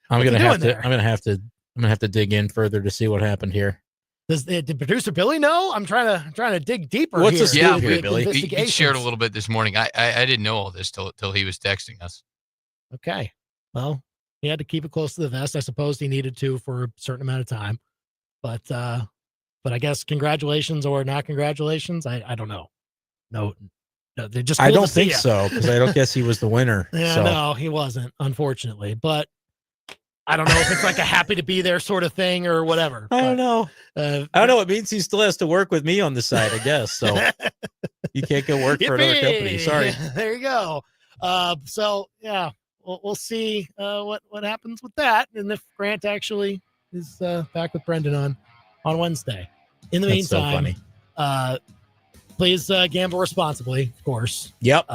I'm gonna have to dig in further to see what happened here. Did producer Billy know? I'm trying to dig deeper. What's here. the scoop here, Billy? He shared a little bit this morning. I didn't know all this till he was texting us. Okay. Well, he had to keep it close to the vest. I suppose he needed to for a certain amount of time. But I guess congratulations or not congratulations. I don't know. No, they just. I don't think so because I don't guess he was the winner. Yeah, so. No, he wasn't, unfortunately. But I don't know if it's like a happy to be there sort of thing or whatever. I don't know. I don't know. It means he still has to work with me on the side, I guess. So you can't go work for another company. Sorry. There you go. So yeah, we'll see what happens with that, and if Grant actually is back with Brendan on Wednesday. In the meantime, please gamble responsibly, of course. Yep.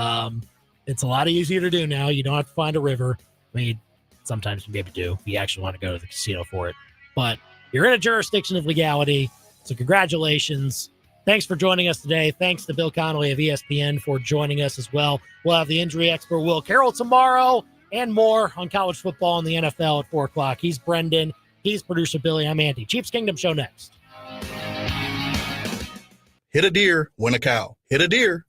It's a lot easier to do now. You don't have to find a river. I mean, sometimes you maybe do. You actually want to go to the casino for it. But you're in a jurisdiction of legality. So congratulations. Thanks for joining us today. Thanks to Bill Connelly of ESPN for joining us as well. We'll have the injury expert Will Carroll tomorrow and more on college football and the NFL at 4 o'clock. He's Brendan. He's producer Billy. I'm Andy. Chiefs Kingdom Show next. Hit a deer, win a cow. Hit a deer.